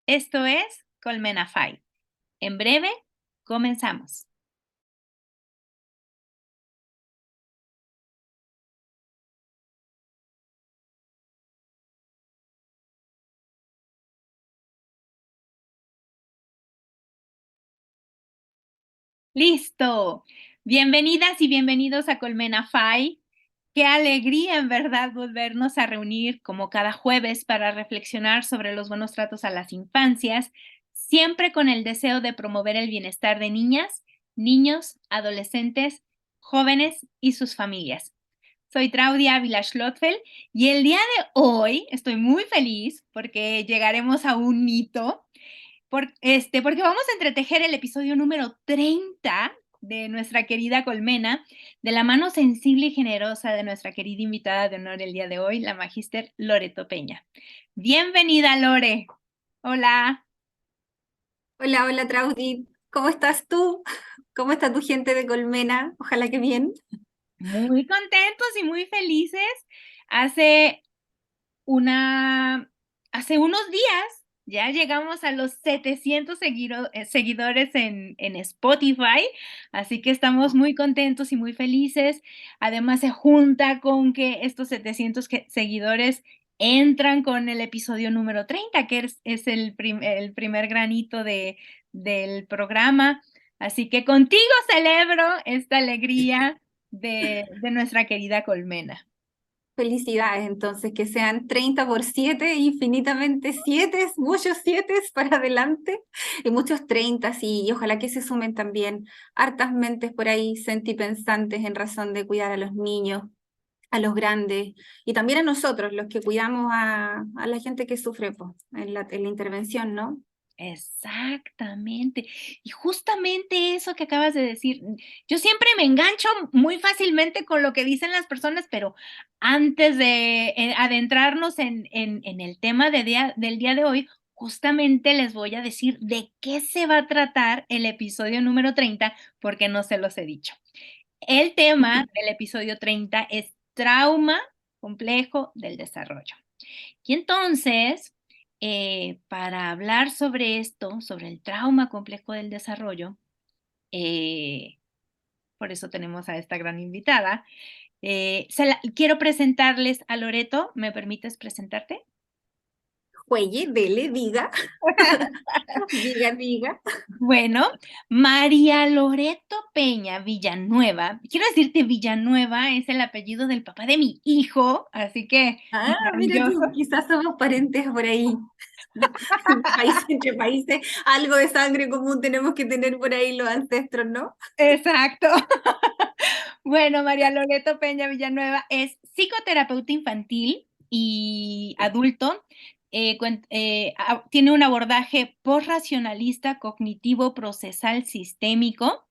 Esto es Colmenafy. En breve, comenzamos. ¡Listo! Bienvenidas y bienvenidos a Colmenafy. Qué alegría, en verdad, volvernos a reunir como cada jueves para reflexionar sobre los buenos tratos a las infancias, siempre con el deseo de promover el bienestar de niñas, niños, adolescentes, jóvenes y sus familias. Soy Traudia Ávila Schlotfeld y el día de hoy estoy muy feliz porque llegaremos a un hito, porque vamos a entretejer el episodio número 30 de nuestra querida Colmena, de la mano sensible y generosa de nuestra querida invitada de honor el día de hoy, la magíster Loreto Peña. Bienvenida, Lore. Hola. Hola, hola Traudy, ¿cómo estás tú? ¿Cómo está tu gente de Colmena? Ojalá que bien. Muy contentos y muy felices. Hace una hace unos días ya llegamos a los 700 seguidores en Spotify, así que estamos muy contentos y muy felices. Además, se junta con que estos 700 seguidores entran con el episodio número 30, que es el primer granito del programa. Así que contigo celebro esta alegría de nuestra querida Colmena. Felicidades, entonces, que sean 30 por 7, infinitamente 7, muchos 7 para adelante, y muchos 30, sí, y ojalá que se sumen también hartas mentes por ahí sentipensantes en razón de cuidar a los niños, a los grandes, y también a nosotros, los que cuidamos a la gente que sufre pues, en la intervención, ¿no? Exactamente. Y justamente eso que acabas de decir, yo siempre me engancho muy fácilmente con lo que dicen las personas, pero antes de adentrarnos en el tema del día de hoy, justamente les voy a decir de qué se va a tratar el episodio número 30, porque no se los he dicho. El tema del episodio 30 es trauma complejo del desarrollo. Y entonces, para hablar sobre esto, sobre el trauma complejo del desarrollo, eh, por eso tenemos a esta gran invitada, quiero presentarles a Loreto. ¿Me permites presentarte? Juegue, dele, diga, diga, diga. Bueno, María Loreto Peña Villanueva. Quiero decirte, Villanueva es el apellido del papá de mi hijo, así que Ah, mira maravilloso. tú, quizás somos parientes por ahí. De país entre países, algo de sangre común tenemos que tener por ahí los ancestros, ¿no? Exacto. Bueno, María Loreto Peña Villanueva es psicoterapeuta infantil y adulto. Tiene un abordaje postracionalista cognitivo procesal sistémico.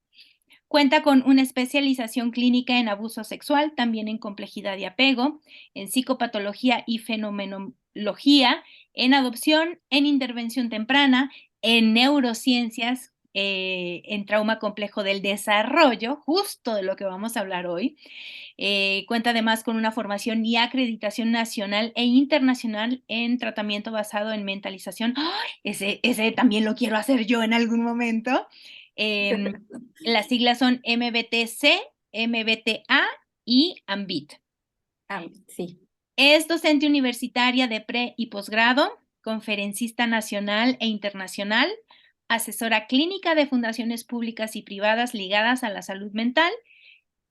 Cuenta con una especialización clínica en abuso sexual, también en complejidad y apego, en psicopatología y fenomenología, en adopción, en intervención temprana, en neurociencias, en trauma complejo del desarrollo, justo de lo que vamos a hablar hoy. Cuenta además con una formación y acreditación nacional e internacional en tratamiento basado en mentalización. ¡Ay! Ese también lo quiero hacer yo en algún momento. Em, las siglas son MBTC, MBTA y AMBIT. Ah, sí. Es docente universitaria de pre y posgrado, conferencista nacional e internacional, asesora clínica de fundaciones públicas y privadas ligadas a la salud mental.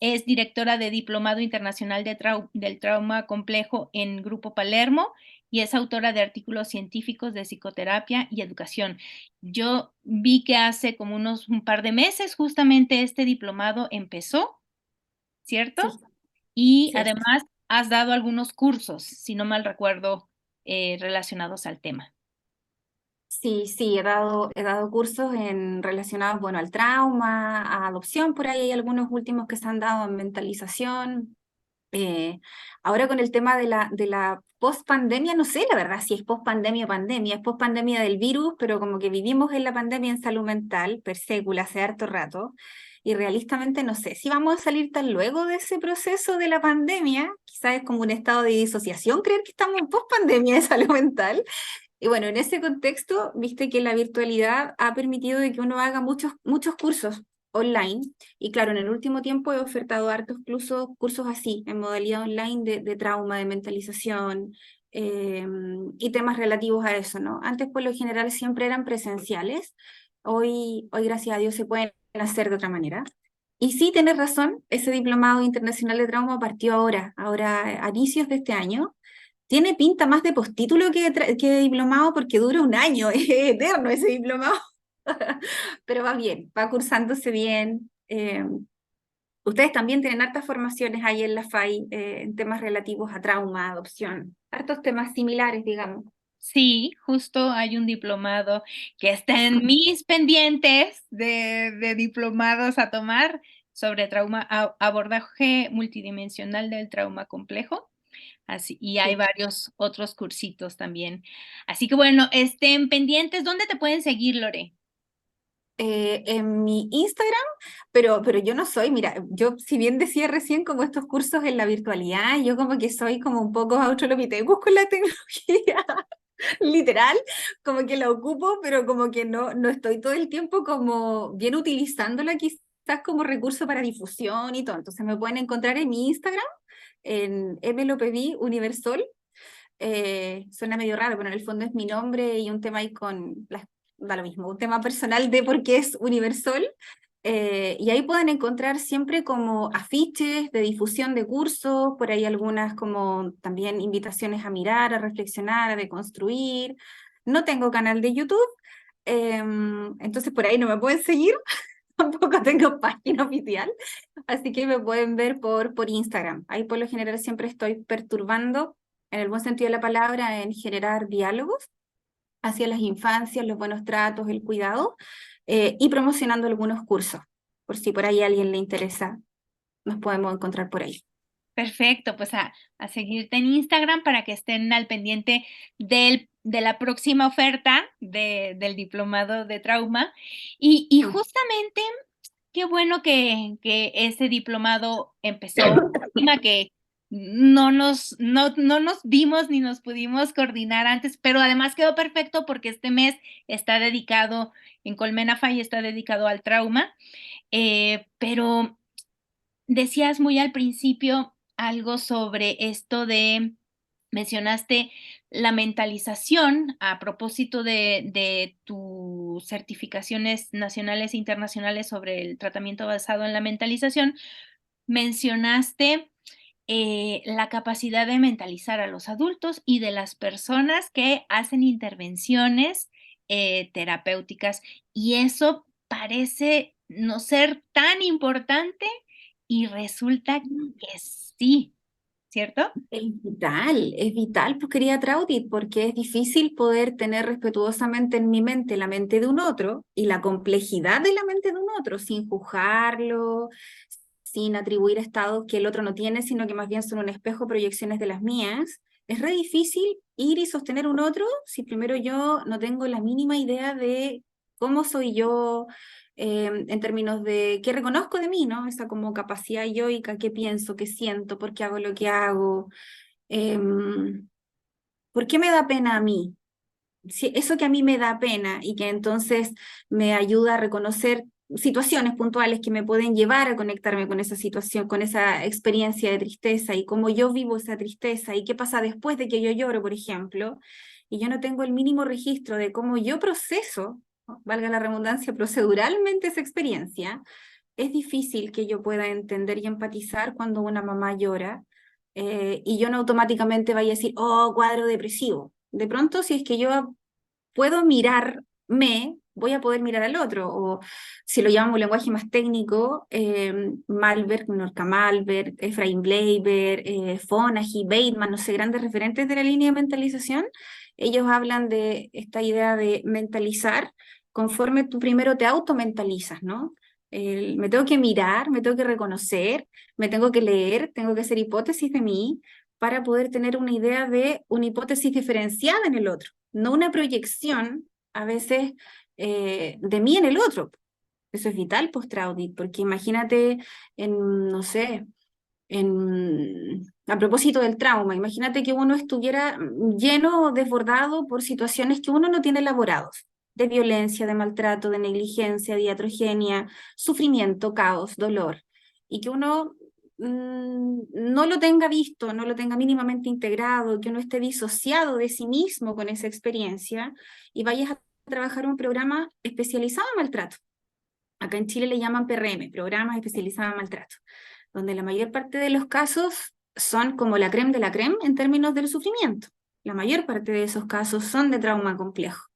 Es directora de Diplomado Internacional del Trauma Complejo en Grupo Palermo y es autora de artículos científicos de psicoterapia y educación. Yo vi que hace como un par de meses justamente este diplomado empezó, ¿cierto? Sí, Y cierto. además has dado algunos cursos, si no mal recuerdo, relacionados al tema. Sí, sí, he dado cursos relacionados, bueno, al trauma, a adopción, por ahí hay algunos últimos que se han dado en mentalización. Eh, Ahora con el tema de la post-pandemia, no sé la verdad si es post-pandemia o pandemia, es post-pandemia del virus, pero como que vivimos en la pandemia en salud mental, per sécula, hace harto rato, y realistamente no sé si vamos a salir tan luego de ese proceso de la pandemia, quizás es como un estado de disociación creer que estamos en post-pandemia de salud mental, Y bueno, en ese contexto, viste que la virtualidad ha permitido de que uno haga muchos cursos online. Y claro, en el último tiempo he ofertado hartos cursos así, en modalidad online de trauma, de mentalización, eh, y temas relativos a eso, ¿no? Antes, por lo general, siempre eran presenciales. Hoy, gracias a Dios, se pueden hacer de otra manera. Y sí, tienes razón, ese diplomado internacional de trauma partió ahora a inicios de este año. Tiene pinta más de postítulo que de diplomado porque dura un año, es eterno ese diplomado, pero va bien, va cursándose bien. Ustedes también tienen hartas formaciones ahí en la FAI en temas relativos a trauma, adopción, hartos temas similares, digamos. Sí, justo hay un diplomado que está en mis pendientes de diplomados a tomar sobre trauma, abordaje multidimensional del trauma complejo. Así, y hay Sí. varios otros cursitos también. Así que bueno, estén pendientes. ¿Dónde te pueden seguir, Lore? En mi Instagram, pero yo no soy, mira, yo si bien decía recién como estos cursos en la virtualidad, yo como que soy como un poco australopithecus con la tecnología, literal, como que la ocupo, pero como que no estoy todo el tiempo como bien utilizándola quizás como recurso para difusión y todo. Entonces me pueden encontrar en mi Instagram, en mlopv universal. Suena medio raro, pero en el fondo es mi nombre y un tema ahí da lo mismo, un tema personal de por qué es universal. Y ahí pueden encontrar siempre como afiches de difusión de cursos, por ahí algunas como también invitaciones a mirar, a reflexionar, a deconstruir. No tengo canal de YouTube, entonces por ahí no me pueden seguir, tampoco tengo página oficial, así que me pueden ver por Instagram. Ahí por lo general siempre estoy perturbando, en el buen sentido de la palabra, en generar diálogos hacia las infancias, los buenos tratos, el cuidado, y promocionando algunos cursos. Por si por ahí a alguien le interesa, nos podemos encontrar por ahí. Perfecto, pues a seguirte en Instagram para que estén al pendiente de la próxima oferta del diplomado de trauma. Y Mm. justamente, qué bueno que ese diplomado empezó, lástima que no nos vimos ni nos pudimos coordinar antes, pero además quedó perfecto porque este mes está dedicado, en Colmena y está dedicado al trauma, pero decías muy al principio algo sobre esto de mencionaste la mentalización a propósito de tus certificaciones nacionales e internacionales sobre el tratamiento basado en la mentalización. Mencionaste, la capacidad de mentalizar a los adultos y de las personas que hacen intervenciones, terapéuticas, y eso parece no ser tan importante, y resulta que sí, ¿cierto? Es vital, pues querida Trautit, porque es difícil poder tener respetuosamente en mi mente la mente de un otro y la complejidad de la mente de un otro, sin juzgarlo, sin atribuir estados que el otro no tiene, sino que más bien son un espejo, proyecciones de las mías. Es re difícil ir y sostener un otro si primero yo no tengo la mínima idea de cómo soy yo, en términos de qué reconozco de mí, ¿no? Esa como capacidad yoica, qué pienso, qué siento, por qué hago lo que hago, ¿por qué me da pena a mí? Si eso que a mí me da pena y que entonces me ayuda a reconocer situaciones puntuales que me pueden llevar a conectarme con esa situación, con esa experiencia de tristeza y cómo yo vivo esa tristeza y qué pasa después de que yo lloro, por ejemplo, y yo no tengo el mínimo registro de cómo yo proceso, ¿no? Valga la redundancia, proceduralmente esa experiencia, es difícil que yo pueda entender y empatizar cuando una mamá llora, y yo no automáticamente vaya a decir, oh, cuadro depresivo. De pronto, si es que yo puedo mirarme, voy a poder mirar al otro. O si lo llamamos lenguaje más técnico, Malberg, Norca Malberg, Efraín Bleiber, Fonagy, Bateman, no sé, grandes referentes de la línea de mentalización, ellos hablan de esta idea de mentalizar conforme tú primero te automentalizas, ¿no? Me tengo que mirar, me tengo que reconocer, me tengo que leer, tengo que hacer hipótesis de mí para poder tener una idea de una hipótesis diferenciada en el otro, no una proyección a veces, de mí en el otro. Eso es vital post-audit, porque imagínate en, no sé, a propósito del trauma, imagínate que uno estuviera lleno o desbordado por situaciones que uno no tiene elaborados, de violencia, de maltrato, de negligencia, de iatrogenia, sufrimiento, caos, dolor, y que uno no lo tenga visto, no lo tenga mínimamente integrado, que uno esté disociado de sí mismo con esa experiencia y vayas a trabajar un programa especializado en maltrato. Acá en Chile le llaman PRM, Programas Especializados en Maltrato, donde la mayor parte de los casos son como la crème de la crème en términos del sufrimiento. La mayor parte de esos casos son de trauma complejo.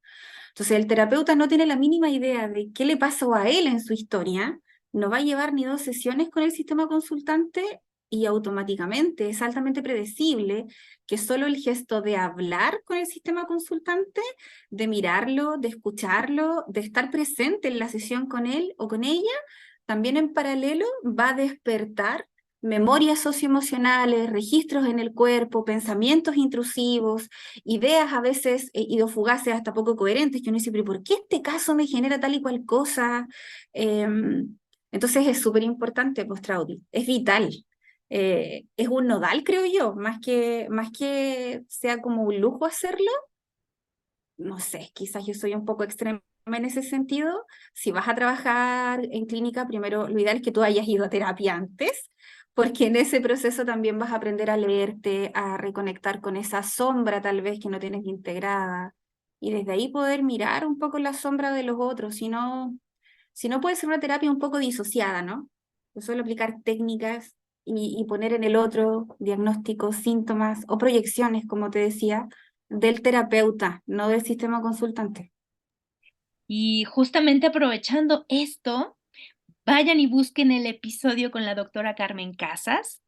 Entonces el terapeuta no tiene la mínima idea de qué le pasó a él en su historia, no va a llevar ni 2 sesiones con el sistema consultante y automáticamente es altamente predecible que solo el gesto de hablar con el sistema consultante, de mirarlo, de escucharlo, de estar presente en la sesión con él o con ella, también en paralelo va a despertar memorias socioemocionales, registros en el cuerpo, pensamientos intrusivos, ideas a veces idofugaces hasta poco coherentes, que uno dice, pero ¿por qué este caso me genera tal y cual cosa? Eh, entonces es súper importante post-traumatic, es vital. Es un nodal, creo yo, más que sea como un lujo hacerlo, no sé, quizás yo soy un poco extrema en ese sentido. Si vas a trabajar en clínica, primero lo ideal es que tú hayas ido a terapia antes, porque en ese proceso también vas a aprender a leerte, a reconectar con esa sombra tal vez que no tienes integrada, y desde ahí poder mirar un poco la sombra de los otros, si no puede ser una terapia un poco disociada, ¿no? Yo suelo aplicar técnicas y poner en el otro diagnósticos, síntomas o proyecciones, como te decía, del terapeuta, no del sistema consultante. Y justamente aprovechando esto, vayan y busquen el episodio con la doctora Carmen Casas.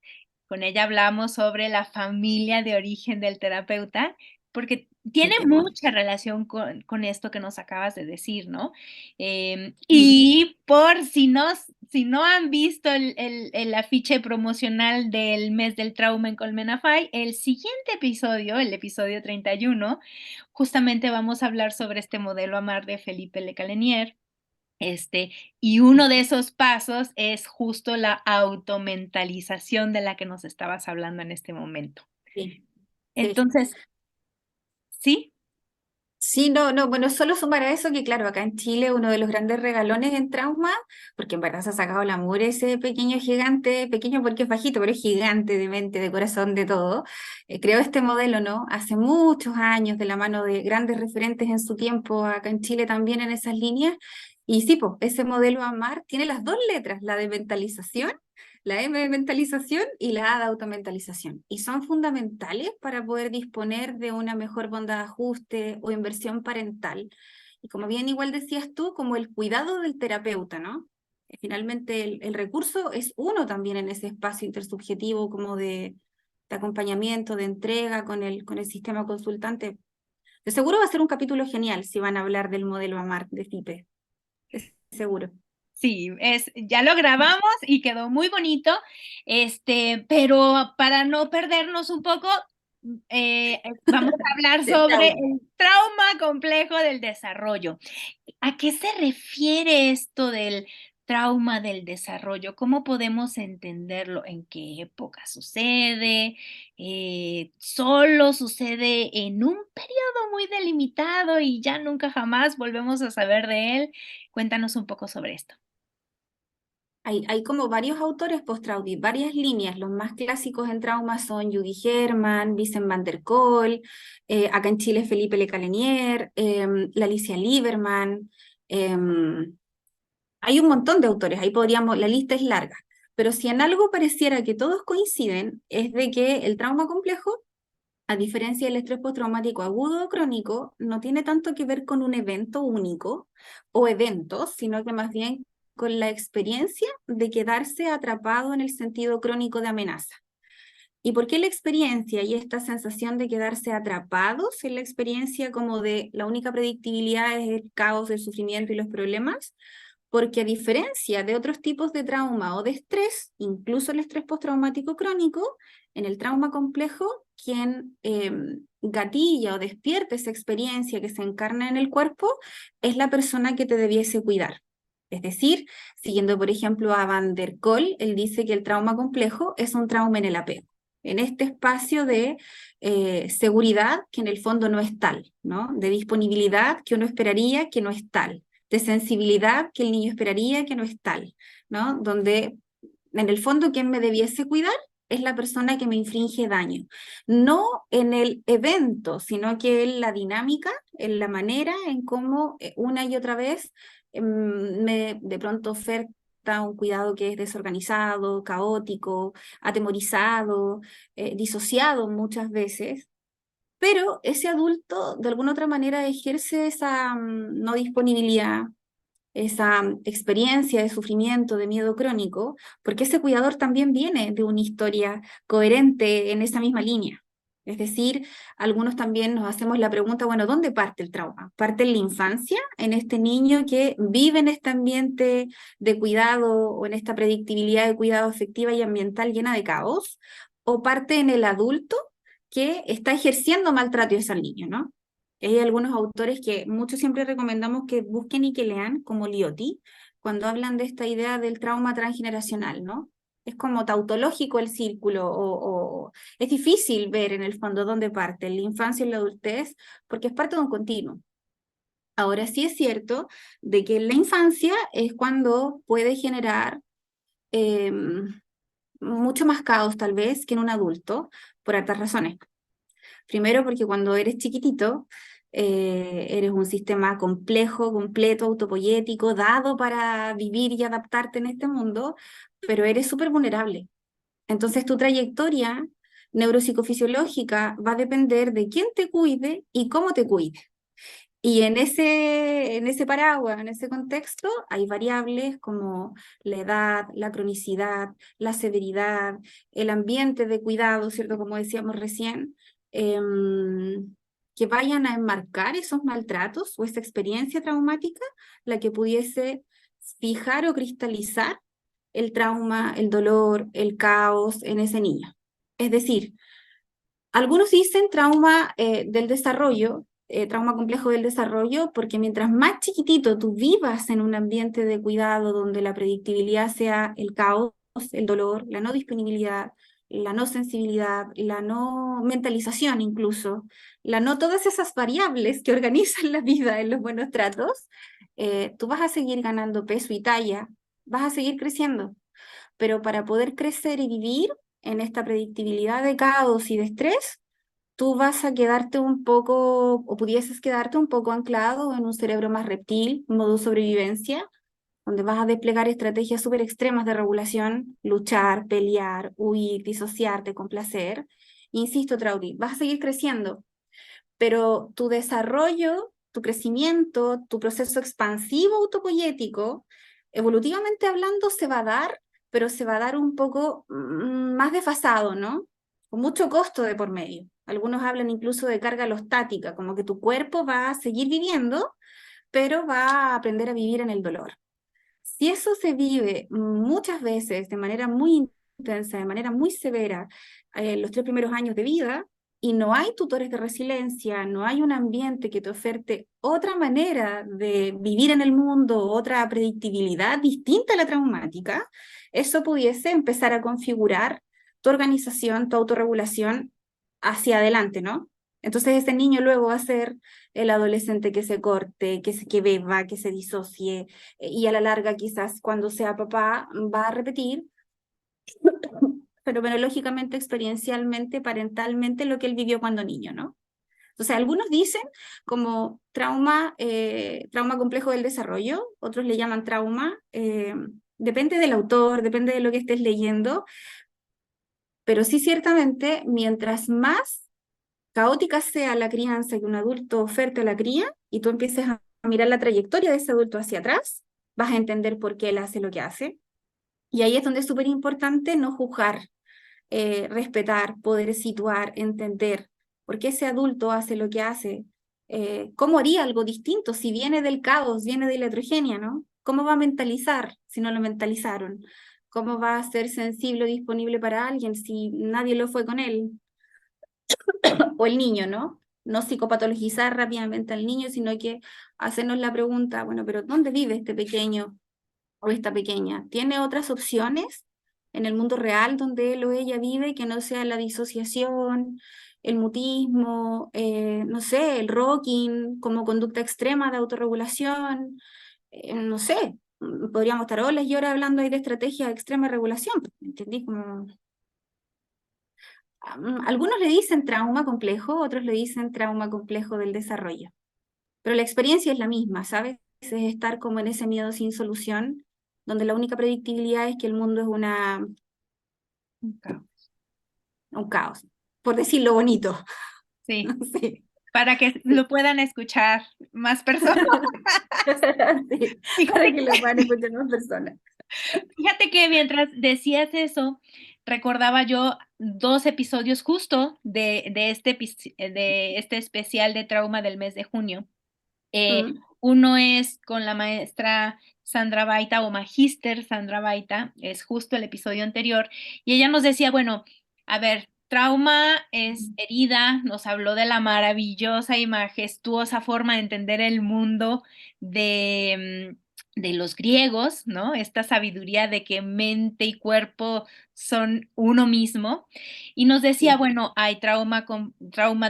Con ella hablamos sobre la familia de origen del terapeuta, porque Qué tiene tema. mucha relación con esto que nos acabas de decir, ¿no? Mm. Y por si no han visto el afiche promocional del mes del trauma en Colmenafay, el siguiente episodio, el episodio 31, justamente vamos a hablar sobre este modelo AMAR de Felipe Lecalenier. Y uno de esos pasos es justo la automentalización de la que nos estabas hablando en este momento. Sí, sí. Entonces, ¿sí? Sí, no, no, bueno, solo sumar a eso que claro, acá en Chile uno de los grandes regalones en trauma, porque en verdad se ha sacado la mugre ese pequeño gigante, pequeño porque es bajito, pero es gigante de mente, de corazón, de todo. Creó este modelo, ¿no? Hace muchos años, de la mano de grandes referentes en su tiempo, acá en Chile también en esas líneas. Y sí, pues, ese modelo AMAR tiene las dos letras, la de mentalización, la M de mentalización y la A de automentalización. Y son fundamentales para poder disponer de una mejor banda de ajuste o inversión parental. Y como bien igual decías tú, como el cuidado del terapeuta, ¿no? Finalmente el recurso es uno también en ese espacio intersubjetivo como de acompañamiento, de entrega con el sistema consultante. De seguro va a ser un capítulo genial si van a hablar del modelo AMAR de FIPE. Es seguro. Sí, ya lo grabamos y quedó muy bonito, pero para no perdernos un poco, vamos a hablar Del sobre trauma. el trauma complejo del desarrollo. ¿A qué se refiere esto del trauma del desarrollo? ¿Cómo podemos entenderlo? ¿En qué época sucede? ¿Solo sucede en un periodo muy delimitado y ya nunca jamás volvemos a saber de él? Cuéntanos un poco sobre esto. Hay como varios autores post-Traudi, varias líneas. Los más clásicos en trauma son Judy Herman, Vincent van der Kolk, acá en Chile Felipe Lecalenier, la Alicia Lieberman. Hay un montón de autores, ahí la lista es larga. Pero si en algo pareciera que todos coinciden, es de que el trauma complejo, a diferencia del estrés postraumático agudo o crónico, no tiene tanto que ver con un evento único o eventos, sino que más bien con la experiencia de quedarse atrapado en el sentido crónico de amenaza. ¿Y por qué la experiencia y esta sensación de quedarse atrapados en la experiencia como de la única predictibilidad es el caos, el sufrimiento y los problemas? Porque a diferencia de otros tipos de trauma o de estrés, incluso el estrés postraumático crónico, en el trauma complejo, quien gatilla o despierta esa experiencia que se encarna en el cuerpo es la persona que te debiese cuidar. Es decir, siguiendo por ejemplo a Van der Kolk, él dice que el trauma complejo es un trauma en el apego, en este espacio de seguridad que en el fondo no es tal, ¿no? De disponibilidad que uno esperaría que no es tal, de sensibilidad que el niño esperaría que no es tal, ¿no? Donde en el fondo quien me debiese cuidar es la persona que me infringe daño, no en el evento, sino que en la dinámica, en la manera en cómo una y otra vez me de pronto oferta un cuidado que es desorganizado, caótico, atemorizado, disociado muchas veces, pero ese adulto de alguna otra manera ejerce esa no disponibilidad, esa experiencia de sufrimiento, de miedo crónico, porque ese cuidador también viene de una historia coherente en esa misma línea. Es decir, algunos también nos hacemos la pregunta, bueno, ¿dónde parte el trauma? ¿Parte en la infancia, en este niño que vive en este ambiente de cuidado o en esta predictibilidad de cuidado afectiva y ambiental llena de caos? ¿O parte en el adulto que está ejerciendo maltrato hacia el niño, ¿no? Hay algunos autores que muchos siempre recomendamos que busquen y que lean, como Liotti, cuando hablan de esta idea del trauma transgeneracional, ¿no? Es como tautológico el círculo, o es difícil ver en el fondo dónde parte, en la infancia y la adultez, porque es parte de un continuo. Ahora sí es cierto de que en la infancia es cuando puede generar eh, mucho más caos tal vez que en un adulto, por hartas razones. Primero porque cuando eres chiquitito, eres un sistema complejo, completo, autopoyético, dado para vivir y adaptarte en este mundo, pero eres súper vulnerable. Entonces tu trayectoria neuropsicofisiológica va a depender de quién te cuide y cómo te cuide. Y en ese paraguas, en ese contexto, hay variables como la edad, la cronicidad, la severidad, el ambiente de cuidado, ¿cierto? Como decíamos recién, que vayan a enmarcar esos maltratos o esa experiencia traumática, la que pudiese fijar o cristalizar el trauma, el dolor, el caos en ese niño. Es decir, algunos dicen trauma del desarrollo, trauma complejo del desarrollo, porque mientras más chiquitito tú vivas en un ambiente de cuidado donde la predictibilidad sea el caos, el dolor, la no disponibilidad, la no sensibilidad, la no mentalización incluso, la no todas esas variables que organizan la vida en los buenos tratos, tú vas a seguir ganando peso y talla, vas a seguir creciendo, pero para poder crecer y vivir en esta predictibilidad de caos y de estrés, tú vas a quedarte un poco, o pudieses quedarte un poco anclado en un cerebro más reptil, modo sobrevivencia, donde vas a desplegar estrategias súper extremas de regulación, luchar, pelear, huir, disociarte, complacer. Insisto, Traudy, vas a seguir creciendo, pero tu desarrollo, tu crecimiento, tu proceso expansivo autopoyético, evolutivamente hablando, se va a dar, pero se va a dar un poco más desfasado, ¿no? Con mucho costo de por medio. Algunos hablan incluso de carga alostática, como que tu cuerpo va a seguir viviendo, pero va a aprender a vivir en el dolor. Si eso se vive muchas veces de manera muy intensa, de manera muy severa, los 3 primeros años de vida, y no hay tutores de resiliencia, no hay un ambiente que te oferte otra manera de vivir en el mundo, otra predictibilidad distinta a la traumática, eso pudiese empezar a configurar tu organización, tu autorregulación hacia adelante, ¿no? Entonces ese niño luego va a ser el adolescente que se corte, que beba, que se disocie, y a la larga quizás cuando sea papá va a repetir fenomenológicamente, experiencialmente, parentalmente lo que él vivió cuando niño, ¿no? Entonces algunos dicen como trauma, trauma complejo del desarrollo, otros le llaman trauma, depende del autor, depende de lo que estés leyendo, pero sí ciertamente mientras más caótica sea la crianza que un adulto oferte a la cría y tú empieces a mirar la trayectoria de ese adulto hacia atrás, vas a entender por qué él hace lo que hace. Y ahí es donde es súper importante no juzgar, respetar, poder situar, entender por qué ese adulto hace lo que hace, cómo haría algo distinto si viene del caos, viene de la heterogeneia, ¿no? ¿Cómo va a mentalizar si no lo mentalizaron? ¿Cómo va a ser sensible o disponible para alguien si nadie lo fue con él? O el niño, ¿no? No psicopatologizar rápidamente al niño, sino que hacernos la pregunta, bueno, pero ¿dónde vive este pequeño? o esta pequeña, tiene otras opciones en el mundo real donde él o ella vive que no sea la disociación, el mutismo, no sé, el rocking como conducta extrema de autorregulación, no sé, podríamos estar horas y horas hablando ahí de estrategias de extrema regulación, ¿entendí? Como, algunos le dicen trauma complejo, otros le dicen trauma complejo del desarrollo, pero la experiencia es la misma, ¿sabes? Es estar como en ese miedo sin solución, donde la única predictibilidad es que el mundo es Ok. un caos, por decirlo bonito. Sí, Sí, para que sí. lo puedan escuchar más personas. Sí, para Fíjate que lo puedan escuchar más personas. Fíjate que mientras decías eso, recordaba yo 2 episodios justo de este especial de trauma del mes de junio. Mm, Uno es con la maestra Sandra Baita, o magíster Sandra Baita, es justo el episodio anterior, y ella nos decía, bueno, a ver, trauma es herida, nos habló de la maravillosa y majestuosa forma de entender el mundo de los griegos, ¿no? Esta sabiduría de que mente y cuerpo son uno mismo, y nos decía, sí. bueno, hay trauma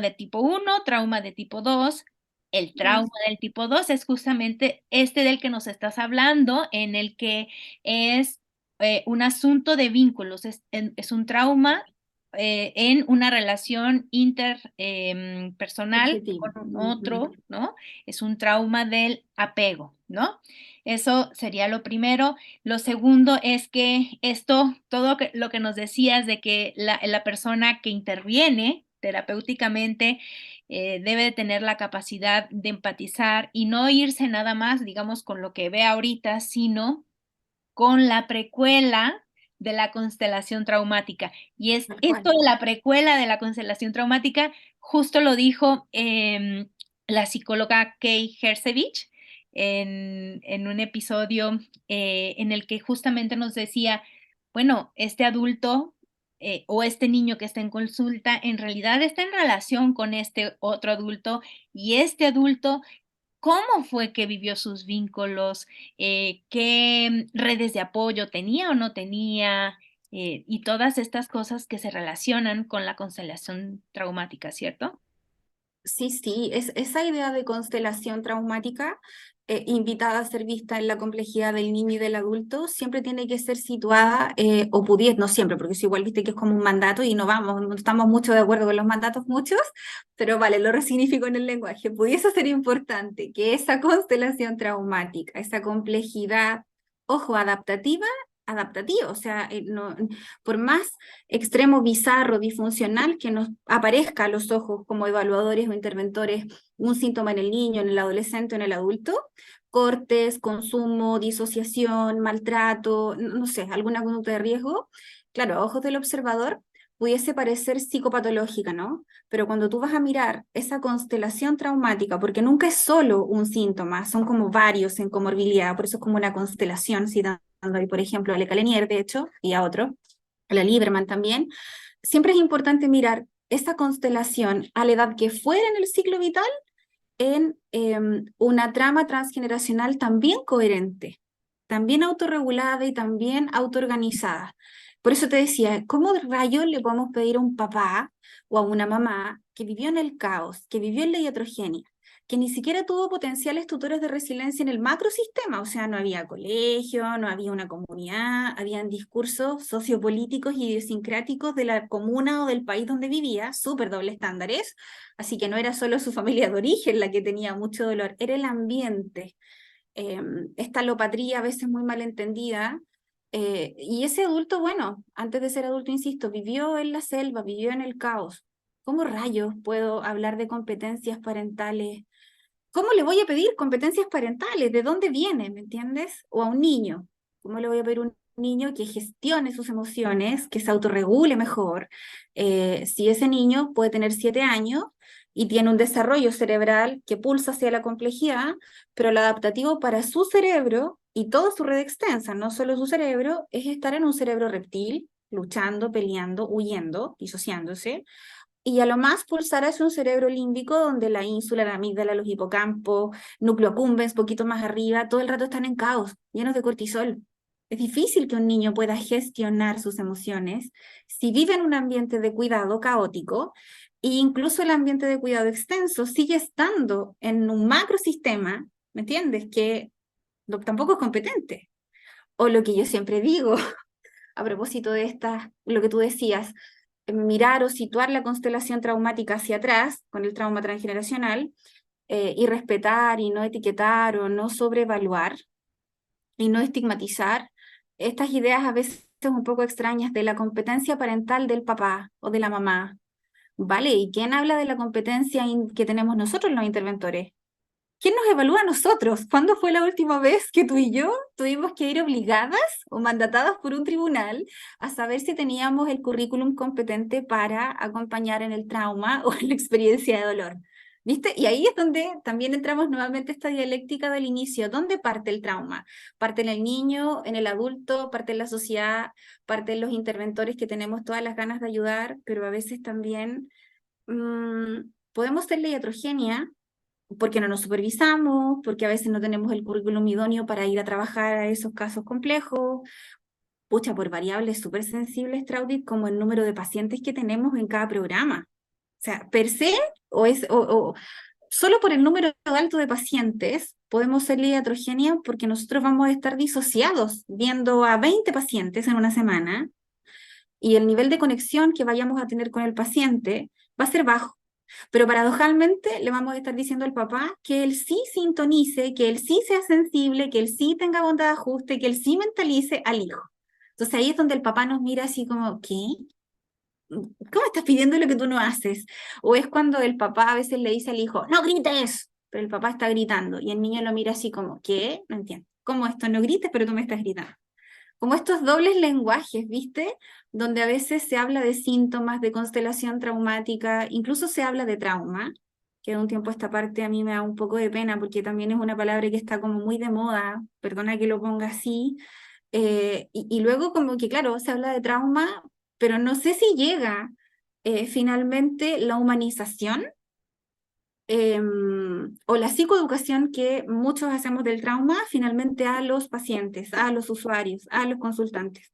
de tipo uno, trauma de tipo 2. El Mm, trauma del tipo 2 es justamente este del que nos estás hablando, en el que es, un asunto de vínculos, es un trauma, en una relación personal subjetivo. con Ujú. otro, ¿no? Es un trauma del apego, ¿no? Eso sería lo primero. Lo segundo es que lo que nos decías de que la persona que interviene terapéuticamente debe de tener la capacidad de empatizar y no irse nada más, digamos, con lo que ve ahorita, sino con la precuela de la constelación traumática. Y es Tal esto cual. de la precuela de la constelación traumática, justo lo dijo la psicóloga Kay Hersevich en un episodio en el que justamente nos decía, bueno, este adulto o este niño que está en consulta en realidad está en relación con este otro adulto y este adulto cómo fue que vivió sus vínculos, qué redes de apoyo tenía o no tenía, y todas estas cosas que se relacionan con la constelación traumática, ¿cierto? Sí, sí, es esa idea de constelación traumática, invitada a ser vista en la complejidad del niño y del adulto, siempre tiene que ser situada, o pudiese, no siempre, porque eso igual viste que es como un mandato y no vamos, no estamos mucho de acuerdo con los mandatos muchos, pero vale, lo resignifico en el lenguaje. Pudiese ser importante que esa constelación traumática, esa complejidad, ojo, adaptativa, o sea, por más extremo, bizarro, disfuncional que nos aparezca a los ojos como evaluadores o interventores un síntoma en el niño, en el adolescente o en el adulto, cortes, consumo, disociación, maltrato, no sé, alguna conducta de riesgo, claro, a ojos del observador pudiese parecer psicopatológica, ¿no? Pero cuando tú vas a mirar esa constelación traumática, porque nunca es solo un síntoma, son como varios en comorbilidad, por eso es como una constelación, citando ahí, por ejemplo, a Le Calenier, de hecho, y a otro, a la Lieberman también, siempre es importante mirar esa constelación a la edad que fuera en el ciclo vital en una trama transgeneracional también coherente, también autorregulada y también autoorganizada. Por eso te decía, ¿cómo rayos le podemos pedir a un papá o a una mamá que vivió en el caos, que vivió en la iatrogenia, que ni siquiera tuvo potenciales tutores de resiliencia en el macrosistema? O sea, no había colegio, no había una comunidad, habían discursos sociopolíticos y idiosincráticos de la comuna o del país donde vivía, súper doble estándares, así que no era solo su familia de origen la que tenía mucho dolor, era el ambiente, esta alopatría a veces muy mal entendida. Y ese adulto, bueno, antes de ser adulto, insisto, vivió en la selva, vivió en el caos. ¿Cómo rayos puedo hablar de competencias parentales? ¿Cómo le voy a pedir competencias parentales? ¿De dónde viene? ¿Me entiendes? O a un niño. ¿Cómo le voy a pedir a un niño que gestione sus emociones, que se autorregule mejor? Si ese niño puede tener 7 años y tiene un desarrollo cerebral que pulsa hacia la complejidad, pero lo adaptativo para su cerebro y toda su red extensa, no solo su cerebro, es estar en un cerebro reptil, luchando, peleando, huyendo, disociándose, y a lo más pulsar hacia un cerebro límbico donde la ínsula, la amígdala, los hipocampos, núcleo accumbens, poquito más arriba, todo el rato están en caos, llenos de cortisol. Es difícil que un niño pueda gestionar sus emociones si vive en un ambiente de cuidado caótico e incluso el ambiente de cuidado extenso sigue estando en un macrosistema, ¿me entiendes? Que tampoco es competente. O lo que yo siempre digo, a propósito de lo que tú decías, mirar o situar la constelación traumática hacia atrás con el trauma transgeneracional y respetar y no etiquetar o no sobrevaluar y no estigmatizar estas ideas a veces un poco extrañas de la competencia parental del papá o de la mamá. ¿Vale? ¿Y quién habla de la competencia que tenemos nosotros los interventores? ¿Quién nos evalúa a nosotros? ¿Cuándo fue la última vez que tú y yo tuvimos que ir obligadas o mandatadas por un tribunal a saber si teníamos el currículum competente para acompañar en el trauma o en la experiencia de dolor? ¿Viste? Y ahí es donde también entramos nuevamente esta dialéctica del inicio. ¿Dónde parte el trauma? ¿Parte en el niño, en el adulto, parte en la sociedad, parte en los interventores que tenemos todas las ganas de ayudar, pero a veces también podemos ser la iatrogenia porque no nos supervisamos, porque a veces no tenemos el currículum idóneo para ir a trabajar a esos casos complejos, pucha, por variables súper sensibles, Traudit, como el número de pacientes que tenemos en cada programa. O sea, per se, o solo por el número alto de pacientes, podemos ser iatrogenia porque nosotros vamos a estar disociados viendo a 20 pacientes en una semana y el nivel de conexión que vayamos a tener con el paciente va a ser bajo. Pero paradojalmente le vamos a estar diciendo al papá que él sí sintonice, que él sí sea sensible, que él sí tenga bondad de ajuste, que él sí mentalice al hijo. Entonces ahí es donde el papá nos mira así como, ¿qué? ¿Cómo estás pidiendo lo que tú no haces? O es cuando el papá a veces le dice al hijo, no grites, pero el papá está gritando y el niño lo mira así como, ¿qué? No entiendo. ¿Cómo esto? No grites, pero tú me estás gritando. Como estos dobles lenguajes, ¿viste? Donde a veces se habla de síntomas de constelación traumática, incluso se habla de trauma, que de un tiempo a esta parte a mí me da un poco de pena porque también es una palabra que está como muy de moda, perdona que lo ponga así, y luego como que claro, se habla de trauma, pero no sé si llega finalmente la humanización o la psicoeducación que muchos hacemos del trauma finalmente a los pacientes, a los usuarios, a los consultantes.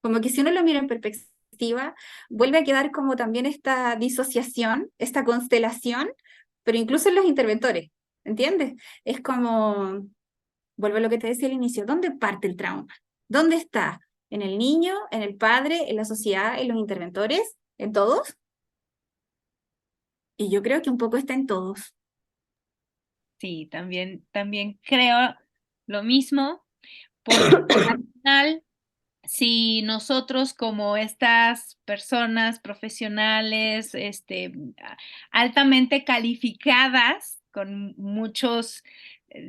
Como que si uno lo mira en perspectiva, vuelve a quedar como también esta disociación, esta constelación, pero incluso en los interventores, ¿entiendes? Es como, vuelvo a lo que te decía al inicio, ¿dónde parte el trauma? ¿Dónde está? ¿En el niño, en el padre, en la sociedad, en los interventores, en todos? Y yo creo que un poco está en todos. Sí, también creo lo mismo, porque al final, si nosotros como estas personas profesionales, altamente calificadas, con muchos,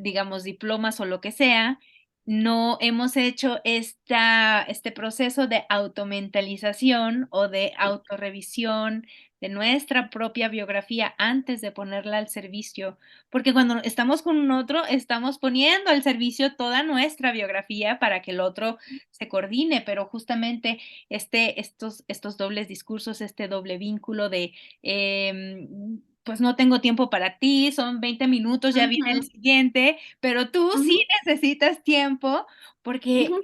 digamos, diplomas o lo que sea, no hemos hecho este proceso de automentalización o de autorrevisión de nuestra propia biografía antes de ponerla al servicio, porque cuando estamos con un otro, estamos poniendo al servicio toda nuestra biografía para que el otro se coordine, pero justamente estos dobles discursos, este doble vínculo de, pues no tengo tiempo para ti, son 20 minutos, ya viene el Ujú, siguiente, pero tú sí ujú, necesitas tiempo porque ujú.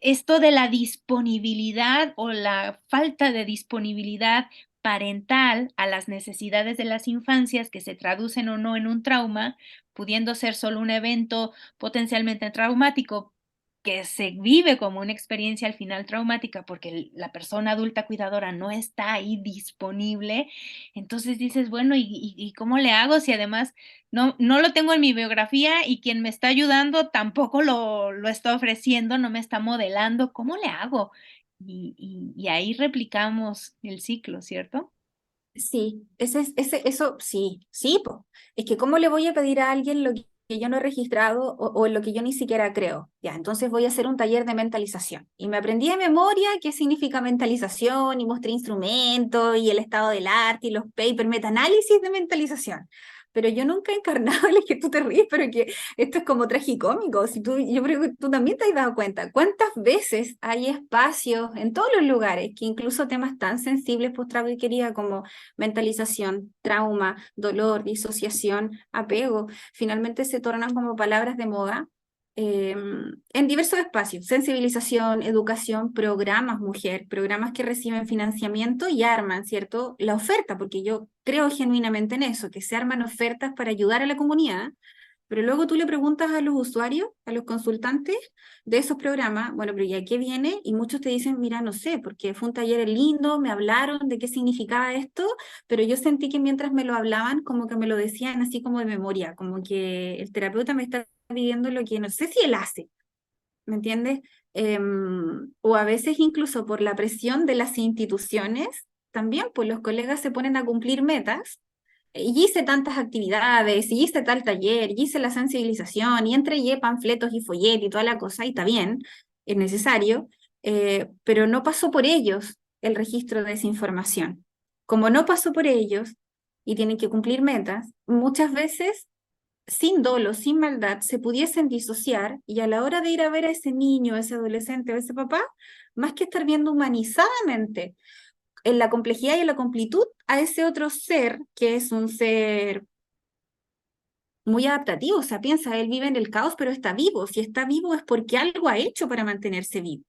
esto de la disponibilidad o la falta de disponibilidad parental a las necesidades de las infancias que se traducen o no en un trauma, pudiendo ser solo un evento potencialmente traumático, que se vive como una experiencia al final traumática porque la persona adulta cuidadora no está ahí disponible, entonces dices, bueno, ¿y cómo le hago si además no lo tengo en mi biografía y quien me está ayudando tampoco lo está ofreciendo, no me está modelando? ¿Cómo le hago? Y ahí replicamos el ciclo, ¿cierto? Sí, eso, sí, sí, po. Es que ¿cómo le voy a pedir a alguien lo que yo no he registrado o lo que yo ni siquiera creo? Ya, entonces voy a hacer un taller de mentalización. Y me aprendí de memoria qué significa mentalización y mostré instrumentos y el estado del arte y los papers, metaanálisis de mentalización. pero yo nunca he encarnado, es que tú te ríes, pero que esto es como tragicómico, si tú, yo creo que tú también te has dado cuenta, cuántas veces hay espacios en todos los lugares, que incluso temas tan sensibles, pues trago y querida, como mentalización, trauma, dolor, disociación, apego, finalmente se tornan como palabras de moda en diversos espacios, sensibilización, educación, programas mujer, programas que reciben financiamiento y arman, ¿cierto? La oferta, porque yo creo genuinamente en eso, que se arman ofertas para ayudar a la comunidad, pero luego tú le preguntas a los usuarios, a los consultantes de esos programas, bueno, pero ¿ya qué viene? Y muchos te dicen, mira, no sé, porque fue un taller lindo, me hablaron de qué significaba esto, pero yo sentí que mientras me lo hablaban, como que me lo decían así como de memoria, como que el terapeuta me está pidiendo lo que no sé si él hace, ¿me entiendes? O a veces incluso por la presión de las instituciones, también pues los colegas se ponen a cumplir metas y hice tantas actividades, y hice tal taller, y hice la sensibilización, y entregué panfletos y folletos y toda la cosa, y está bien, es necesario, pero no pasó por ellos el registro de esa información. Como no pasó por ellos y tienen que cumplir metas, muchas veces sin dolo, sin maldad, se pudiesen disociar y a la hora de ir a ver a ese niño, a ese adolescente o a ese papá, más que estar viendo humanizadamente en la complejidad y en la completud a ese otro ser que es un ser muy adaptativo, o sea, piensa, él vive en el caos, pero está vivo. Si está vivo es porque algo ha hecho para mantenerse vivo.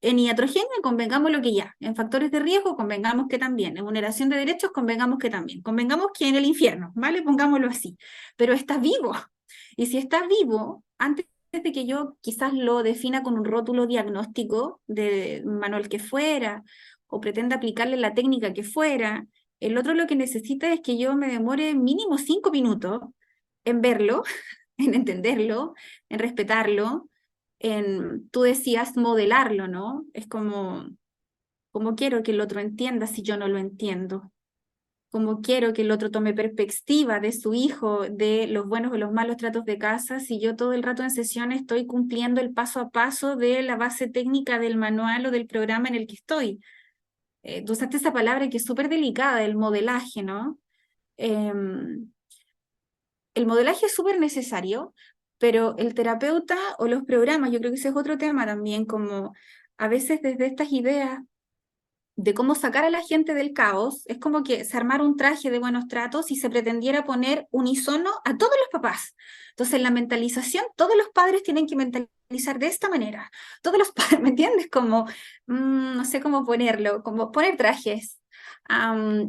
En iatrogenia, convengamos lo que ya. En factores de riesgo, convengamos que también. En vulneración de derechos, convengamos que también. Convengamos que en el infierno, ¿vale? Pongámoslo así. Pero está vivo. Y si está vivo, antes de que yo quizás lo defina con un rótulo diagnóstico de manual que fuera, o pretenda aplicarle la técnica que fuera, el otro lo que necesita es que yo me demore mínimo 5 minutos en verlo, en entenderlo, en respetarlo, tú decías modelarlo, ¿no? Es como quiero que el otro entienda si yo no lo entiendo, como quiero que el otro tome perspectiva de su hijo, de los buenos o los malos tratos de casa, si yo todo el rato en sesión estoy cumpliendo el paso a paso de la base técnica del manual o del programa en el que estoy. Tú usaste esa palabra que es súper delicada, el modelaje, ¿no? Em, el modelaje es súper necesario, pero el terapeuta o los programas, yo creo que ese es otro tema también, como a veces desde estas ideas de cómo sacar a la gente del caos, es como que se armara un traje de buenos tratos y se pretendiera poner unisono a todos los papás. Entonces, en la mentalización, todos los padres tienen que mentalizar de esta manera. Todos los padres, ¿me entiendes? Como, no sé cómo ponerlo, como poner trajes.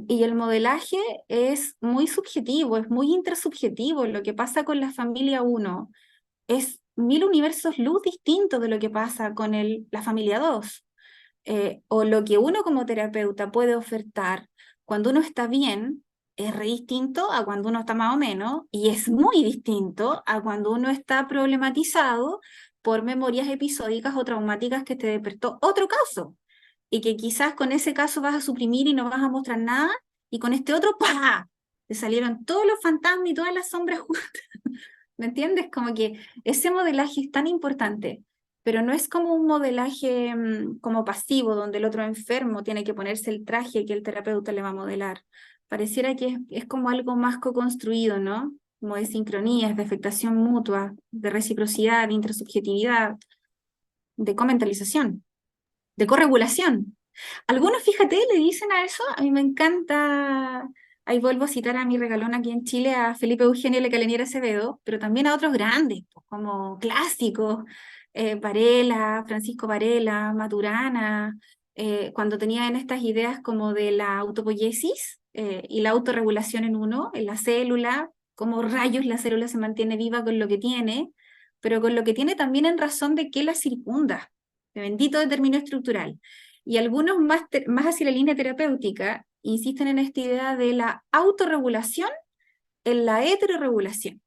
Y el modelaje es muy subjetivo, es muy intersubjetivo. Lo que pasa con la familia uno es mil universos luz distintos de lo que pasa con la familia 2 o lo que uno como terapeuta puede ofertar cuando uno está bien es re distinto a cuando uno está más o menos y es muy distinto a cuando uno está problematizado por memorias episódicas o traumáticas que te despertó otro caso y que quizás con ese caso vas a suprimir y no vas a mostrar nada y con este otro ¡pah! Te salieron todos los fantasmas y todas las sombras juntas. ¿Me entiendes? Como que ese modelaje es tan importante, pero no es como un modelaje como pasivo, donde el otro enfermo tiene que ponerse el traje que el terapeuta le va a modelar. Pareciera que es como algo más co-construido, ¿no? Como de sincronías, de afectación mutua, de reciprocidad, de intersubjetividad, de comentalización, de corregulación. Algunos, fíjate, le dicen a eso, a mí me encanta, ahí vuelvo a citar a mi regalón aquí en Chile, a Felipe Eugenio Lecalenier Acevedo, pero también a otros grandes, pues, como clásicos, Varela, Francisco Varela, Maturana, cuando tenían estas ideas como de la autopoiesis y la autorregulación en uno, en la célula, como rayos la célula se mantiene viva con lo que tiene, pero con lo que tiene también en razón de que la circunda, de bendito determinio estructural. Y algunos más hacia la línea terapéutica insisten en esta idea de la autorregulación en la heterorregulación.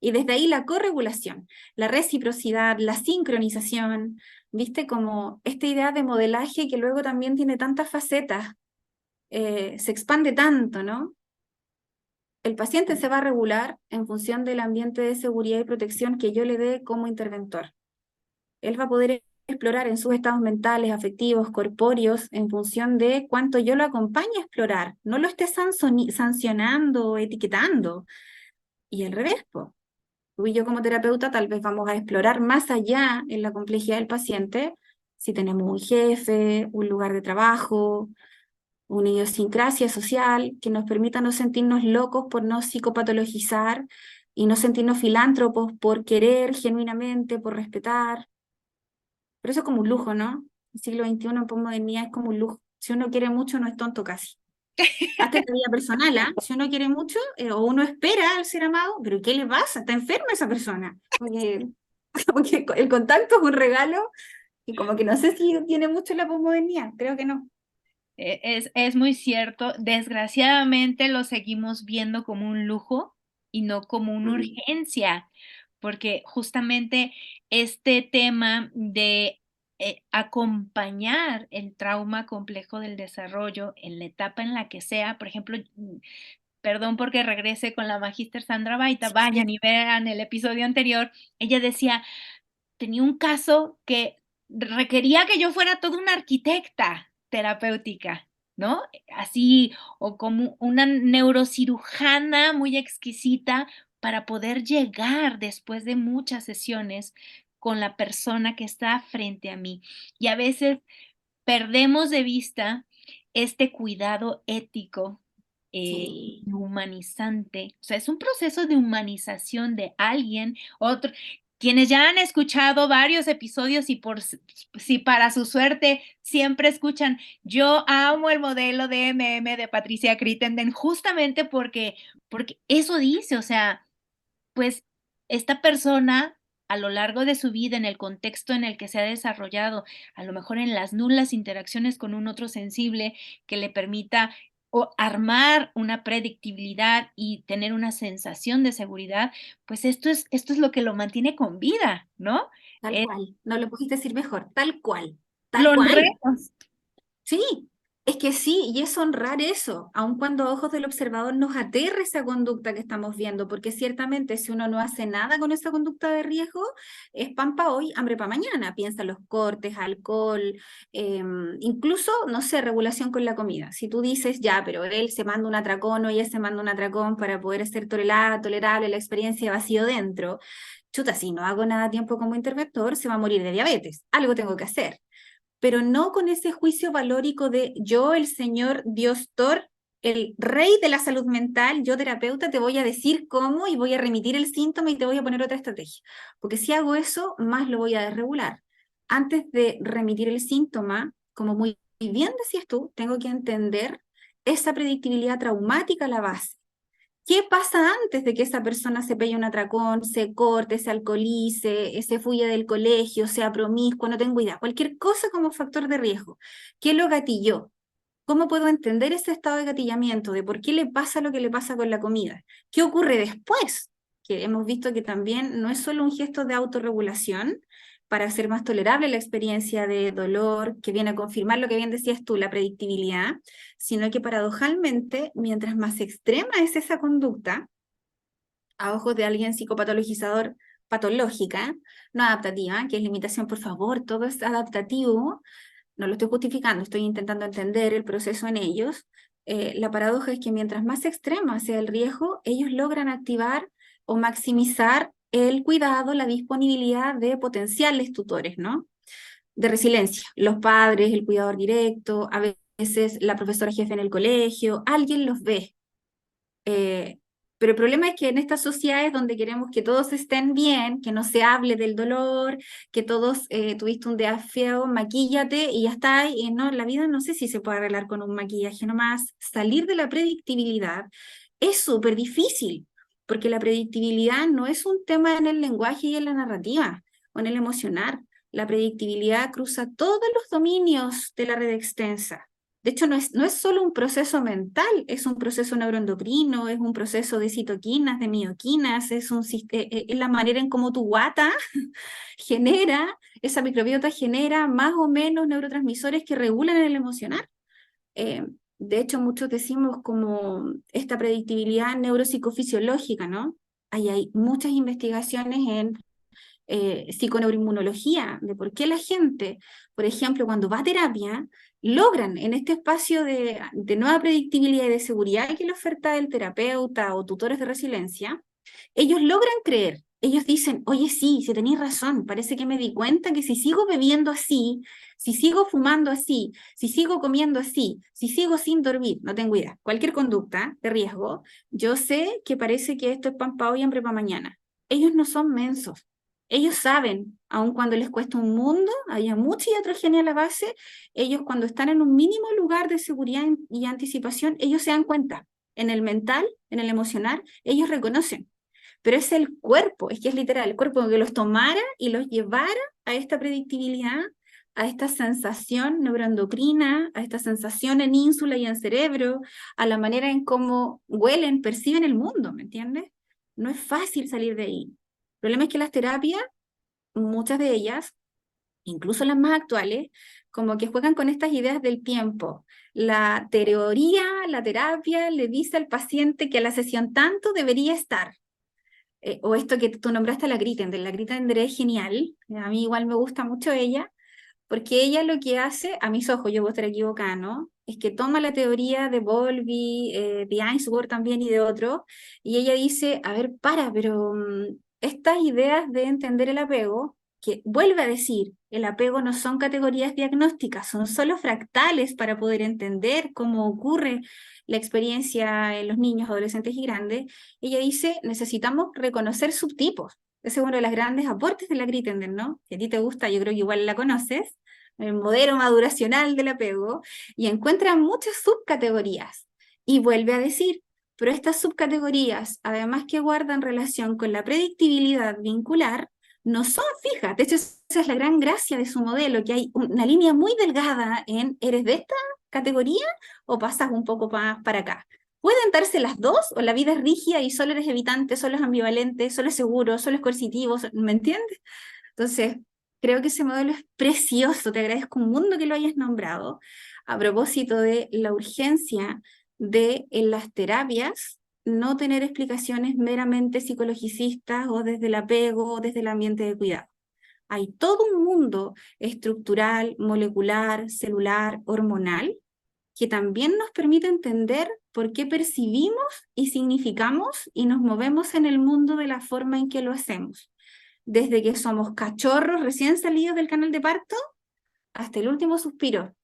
Y desde ahí la corregulación, la reciprocidad, la sincronización, ¿viste? Como esta idea de modelaje que luego también tiene tantas facetas, se expande tanto, ¿no? El paciente se va a regular en función del ambiente de seguridad y protección que yo le dé como interventor. Él va a poder explorar en sus estados mentales, afectivos, corpóreos, en función de cuánto yo lo acompañe a explorar. No lo esté sancionando o etiquetando. Y al revés, po. Tú y yo como terapeuta tal vez vamos a explorar más allá en la complejidad del paciente, si tenemos un jefe, un lugar de trabajo, una idiosincrasia social que nos permita no sentirnos locos por no psicopatologizar y no sentirnos filántropos por querer genuinamente, por respetar. Pero eso es como un lujo, ¿no? El siglo XXI en posmodernidad es como un lujo. Si uno quiere mucho, no es tonto casi. Hasta en la vida personal, ¿ah? Si uno quiere mucho o uno espera al ser amado, pero ¿qué le pasa? Está enferma esa persona. Porque el contacto es un regalo y como que no sé si tiene mucho la posmodernidad, creo que no. Es muy cierto. Desgraciadamente lo seguimos viendo como un lujo y no como una urgencia, porque justamente este tema de acompañar el trauma complejo del desarrollo en la etapa en la que sea, por ejemplo, perdón porque regrese con la magíster Sandra Baita, vayan y vean el episodio anterior, ella decía, tenía un caso que requería que yo fuera toda una arquitecta terapéutica, ¿no? Así, o como una neurocirujana muy exquisita para poder llegar después de muchas sesiones con la persona que está frente a mí. Y a veces perdemos de vista este cuidado ético Sí, y humanizante. O sea, es un proceso de humanización de alguien, otro. Quienes ya han escuchado varios episodios y si para su suerte siempre escuchan, yo amo el modelo de MM de Patricia Crittenden, justamente porque eso dice, o sea, pues esta persona a lo largo de su vida, en el contexto en el que se ha desarrollado, a lo mejor en las nulas interacciones con un otro sensible que le permita o armar una predictibilidad y tener una sensación de seguridad, pues esto es lo que lo mantiene con vida, ¿no? tal Eh, cual. No lo pudiste decir mejor, tal cual, lo tal cual. honremos. Sí, es que sí, y es honrar eso, aun cuando a ojos del observador nos aterre esa conducta que estamos viendo, porque ciertamente si uno no hace nada con esa conducta de riesgo, es pan para hoy, hambre para mañana. Piensa en los cortes, alcohol, incluso, no sé, regulación con la comida. Si tú dices, ya, pero él se manda un atracón o ella se manda un atracón para poder ser tolerable la experiencia de vacío dentro, chuta, si no hago nada a tiempo como interventor, se va a morir de diabetes. Algo tengo que hacer, pero no con ese juicio valórico de yo, el señor Dios Thor, el rey de la salud mental, yo terapeuta, te voy a decir cómo y voy a remitir el síntoma y te voy a poner otra estrategia. Porque si hago eso, más lo voy a desregular. Antes de remitir el síntoma, como muy bien decías tú, tengo que entender esa predictibilidad traumática a la base. ¿Qué pasa antes de que esa persona se pegue un atracón, se corte, se alcoholice, se fuya del colegio, sea promiscuo, no tengo idea? Cualquier cosa como factor de riesgo. ¿Qué lo gatilló? ¿Cómo puedo entender ese estado de gatillamiento? ¿De por qué le pasa lo que le pasa con la comida? ¿Qué ocurre después? Que hemos visto que también no es solo un gesto de autorregulación para hacer más tolerable la experiencia de dolor, que viene a confirmar lo que bien decías tú, la predictibilidad, sino que paradojalmente, mientras más extrema es esa conducta, a ojos de alguien psicopatologizador patológica, no adaptativa, que es limitación, por favor, todo es adaptativo, no lo estoy justificando, estoy intentando entender el proceso en ellos. La paradoja es que mientras más extrema sea el riesgo, ellos logran activar o maximizar el cuidado, la disponibilidad de potenciales tutores, ¿no? De resiliencia. Los padres, el cuidador directo, a veces la profesora jefe en el colegio, alguien los ve. Eh, pero el problema es que en estas sociedades donde queremos que todos estén bien, que no se hable del dolor, que todos tuviste un día feo, maquíllate y ya está. Y no, la vida no sé si se puede arreglar con un maquillaje nomás. Salir de la predictibilidad es súper difícil, porque la predictibilidad no es un tema en el lenguaje y en la narrativa o en el emocional. La predictibilidad cruza todos los dominios de la red extensa. De hecho, no es solo un proceso mental, es un proceso neuroendocrino, es un proceso de citoquinas, de mioquinas, es la manera en cómo tu guata genera, esa microbiota genera más o menos neurotransmisores que regulan el emocional. De hecho, muchos decimos como esta predictibilidad neuropsicofisiológica, ¿no? Ahí hay muchas investigaciones en psiconeuroinmunología, de por qué la gente, por ejemplo, cuando va a terapia, logran en este espacio de nueva predictibilidad y de seguridad que le oferta el terapeuta o tutores de resiliencia, ellos logran creer. Ellos dicen, oye, sí, si tenéis razón, parece que me di cuenta que si sigo bebiendo así, si sigo fumando así, si sigo comiendo así, si sigo sin dormir, no tengo idea, cualquier conducta de riesgo, yo sé que parece que esto es pan para hoy y hambre para mañana. Ellos no son mensos. Ellos saben, aun cuando les cuesta un mundo, haya mucha iatrogenia a la base, ellos cuando están en un mínimo lugar de seguridad y anticipación, ellos se dan cuenta. En el mental, en el emocional, ellos reconocen. Pero es el cuerpo, es que es literal, el cuerpo que los tomara y los llevara a esta predictibilidad, a esta sensación neuroendocrina, a esta sensación en ínsula y en cerebro, a la manera en cómo huelen, perciben el mundo, ¿me entiendes? No es fácil salir de ahí. El problema es que las terapias, muchas de ellas, incluso las más actuales, como que juegan con estas ideas del tiempo. La teoría, la terapia le dice al paciente que a la sesión tanto debería estar. O esto que tú nombraste a la Gritender es genial, a mí igual me gusta mucho ella, porque ella lo que hace, a mis ojos, yo puedo estar equivocada, ¿no? Es que toma la teoría de Bowlby, de Ainsworth también y de otros, y ella dice, a ver, pero estas ideas de entender el apego, que vuelve a decir, el apego no son categorías diagnósticas, son solo fractales para poder entender cómo ocurre la experiencia en los niños, adolescentes y grandes. Ella dice, necesitamos reconocer subtipos. Ese es uno de los grandes aportes de la Gritender, ¿no? Si a ti te gusta, yo creo que igual la conoces, el modelo maduracional del apego, y encuentra muchas subcategorías. Y vuelve a decir, pero estas subcategorías, además que guardan relación con la predictibilidad vincular, no son fijas. De hecho, esa es la gran gracia de su modelo, que hay una línea muy delgada en, ¿eres de esta categoría o pasas un poco más para acá? Pueden darse las dos, o la vida es rígida y solo eres evitante, solo es ambivalente, solo es seguro, solo es coercitivo, ¿me entiendes? Entonces, creo que ese modelo es precioso, te agradezco un mundo que lo hayas nombrado, a propósito de la urgencia de en las terapias no tener explicaciones meramente psicologicistas o desde el apego o desde el ambiente de cuidado. Hay todo un mundo estructural, molecular, celular, hormonal, que también nos permite entender por qué percibimos y significamos y nos movemos en el mundo de la forma en que lo hacemos. Desde que somos cachorros recién salidos del canal de parto hasta el último suspiro.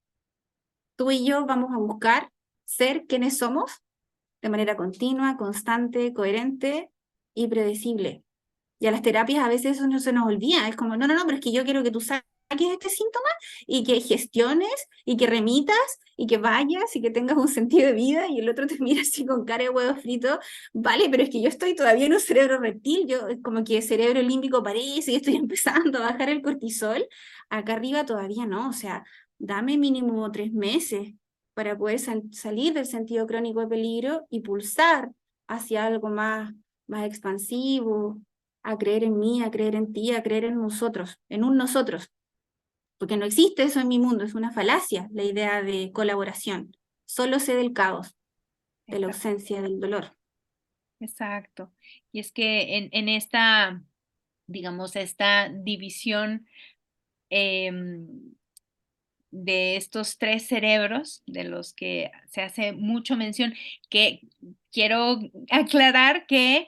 Tú y yo vamos a buscar ser quienes somos de manera continua, constante, coherente y predecible. Y a las terapias a veces eso no se nos olvida, es como, no, pero es que yo quiero que tú saques este síntoma y que gestiones y que remitas y que vayas y que tengas un sentido de vida, y el otro te mira así con cara de huevo frito, vale, pero es que yo estoy todavía en un cerebro reptil, yo como que el cerebro límbico parece y estoy empezando a bajar el cortisol, acá arriba todavía no, o sea, dame mínimo 3 meses para poder salir del sentido crónico de peligro y pulsar hacia algo más expansivo, a creer en mí, a creer en ti, a creer en nosotros, en un nosotros. Porque no existe eso en mi mundo, es una falacia la idea de colaboración. Solo sé del caos, de la Exacto. ausencia, del dolor. Exacto. Y es que en esta, digamos, esta división em, de estos tres cerebros, de los que se hace mucho mención, que quiero aclarar que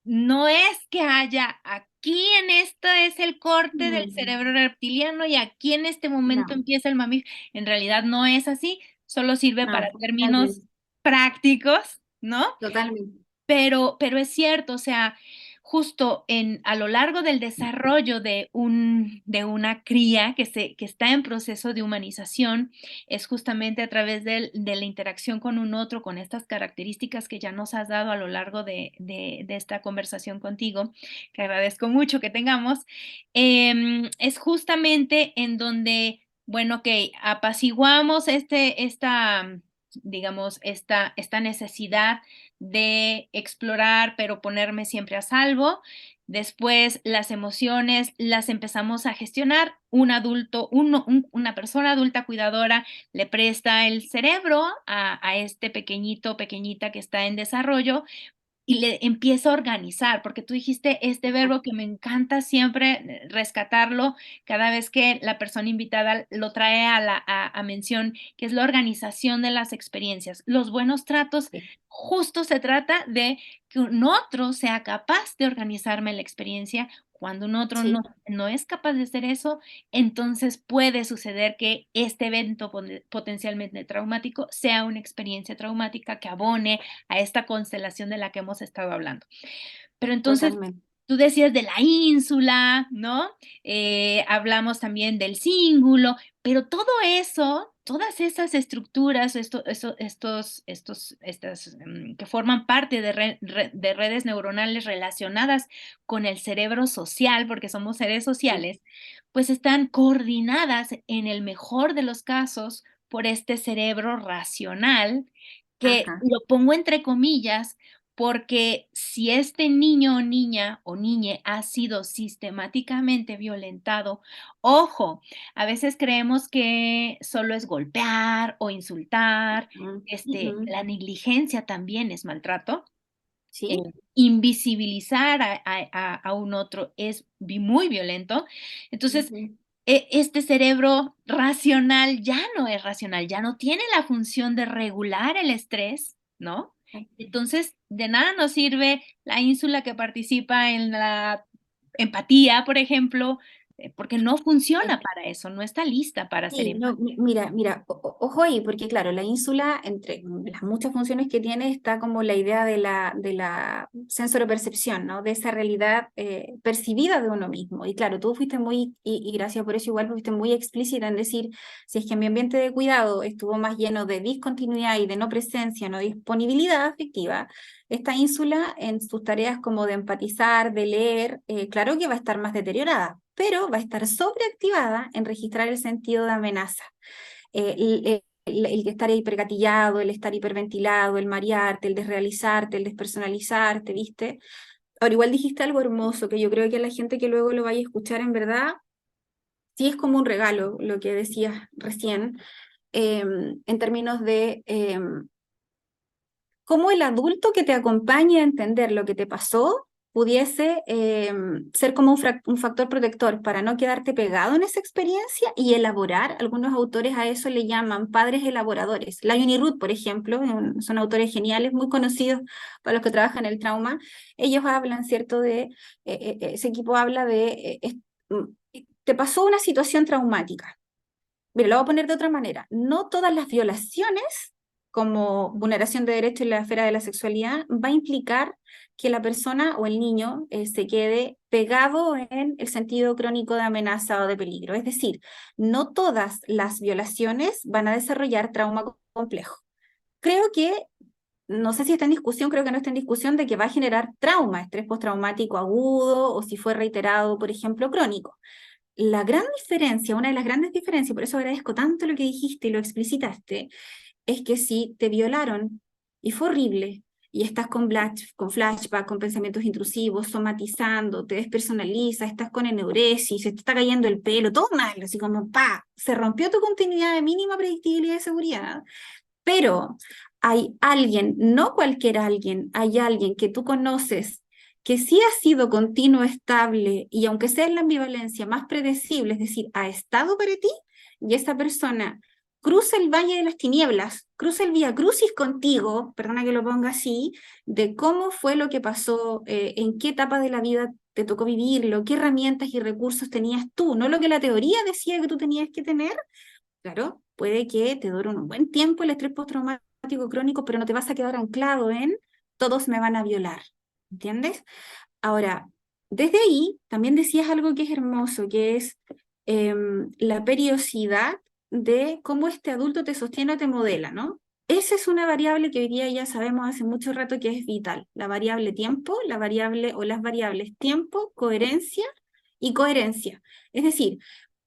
no es que haya aquí en esto es el corte del cerebro reptiliano y aquí en este momento No, empieza el mamífero. En realidad no es así, solo sirve para no, términos totalmente, prácticos, ¿no? totalmente. Pero es cierto, o sea, justo a lo largo del desarrollo de una cría que está en proceso de humanización, es justamente a través de la interacción con un otro, con estas características que ya nos has dado a lo largo de esta conversación contigo, que agradezco mucho que tengamos, es justamente en donde, bueno, ok, apaciguamos digamos, esta necesidad de explorar, pero ponerme siempre a salvo. Después las emociones las empezamos a gestionar. Un adulto, una persona adulta cuidadora le presta el cerebro a este pequeñito, pequeñita que está en desarrollo y le empiezo a organizar, porque tú dijiste este verbo que me encanta siempre rescatarlo cada vez que la persona invitada lo trae a mención, que es la organización de las experiencias. Los buenos tratos Sí, justo se trata de que un otro sea capaz de organizarme la experiencia. Cuando un otro sí, no es capaz de hacer eso, entonces puede suceder que este evento potencialmente traumático sea una experiencia traumática que abone a esta constelación de la que hemos estado hablando. Pero entonces, totalmente. tú decías de la ínsula, ¿no? Hablamos también del cíngulo, pero todo eso, todas esas estructuras, estas que forman parte de redes neuronales relacionadas con el cerebro social, porque somos seres Sí. sociales, pues están coordinadas en el mejor de los casos por este cerebro racional, que Ajá. lo pongo entre comillas, porque si este niño o niña o niñe ha sido sistemáticamente violentado, ojo, a veces creemos que solo es golpear o insultar, Mm, ujú. la negligencia también es maltrato. eh, Sí. Invisibilizar a un otro es muy violento. Entonces, Ujú. este cerebro racional ya no es racional, ya no tiene la función de regular el estrés, ¿no? Entonces, de nada nos sirve la ínsula que participa en la empatía, por ejemplo, porque no funciona para eso, no está lista para ser Sí, no, empática. mira, ojo ahí, porque claro, la ínsula, entre las muchas funciones que tiene, está como la idea de la sensoropercepción, ¿no? De esa realidad percibida de uno mismo. Y claro, tú fuiste muy, y gracias por eso igual, fuiste muy explícita en decir, si es que mi ambiente de cuidado estuvo más lleno de discontinuidad y de no presencia, no disponibilidad afectiva, esta ínsula en sus tareas como de empatizar, de leer, claro que va a estar más deteriorada, pero va a estar sobreactivada en registrar el sentido de amenaza. El estar hipergatillado, el estar hiperventilado, el marearte, el desrealizarte, el despersonalizarte, ¿viste? Ahora, igual dijiste algo hermoso que yo creo que a la gente que luego lo vaya a escuchar en verdad, sí es como un regalo lo que decías recién, en términos de cómo el adulto que te acompañe a entender lo que te pasó pudiese ser como un factor protector para no quedarte pegado en esa experiencia y elaborar. Algunos autores a eso le llaman padres elaboradores. Lyon y Ruth, por ejemplo, son autores geniales, muy conocidos para los que trabajan el trauma. Ellos hablan, ¿cierto? Ese equipo habla te pasó una situación traumática. Mira, lo voy a poner de otra manera. No todas las violaciones, como vulneración de derechos en la esfera de la sexualidad, va a implicar que la persona o el niño se quede pegado en el sentido crónico de amenaza o de peligro. Es decir, no todas las violaciones van a desarrollar trauma complejo. Creo que, no sé si está en discusión, creo que no está en discusión de que va a generar trauma, estrés postraumático agudo o si fue reiterado, por ejemplo, crónico. La gran diferencia, una de las grandes diferencias, por eso agradezco tanto lo que dijiste y lo explicitaste, es que si te violaron y fue horrible, y estás con flashback, con pensamientos intrusivos, somatizando, te despersonalizas, estás con eneuresis, se te está cayendo el pelo, todo mal, así como pa, se rompió tu continuidad de mínima predictibilidad y seguridad, pero hay alguien, no cualquier alguien, hay alguien que tú conoces que sí ha sido continuo, estable y aunque sea en la ambivalencia más predecible, es decir, ha estado para ti y esa persona cruza el valle de las tinieblas, cruza el vía crucis contigo, perdona que lo ponga así, de cómo fue lo que pasó, en qué etapa de la vida te tocó vivirlo, qué herramientas y recursos tenías tú, no lo que la teoría decía que tú tenías que tener. Claro, puede que te dure un buen tiempo el estrés postraumático crónico, pero no te vas a quedar anclado en todos me van a violar, ¿entiendes? Ahora, desde ahí también decías algo que es hermoso, que es la periodicidad de cómo este adulto te sostiene o te modela, ¿no? Esa es una variable que hoy día ya sabemos hace mucho rato que es vital, la variable tiempo, la variable o las variables tiempo, coherencia y coherencia. Es decir,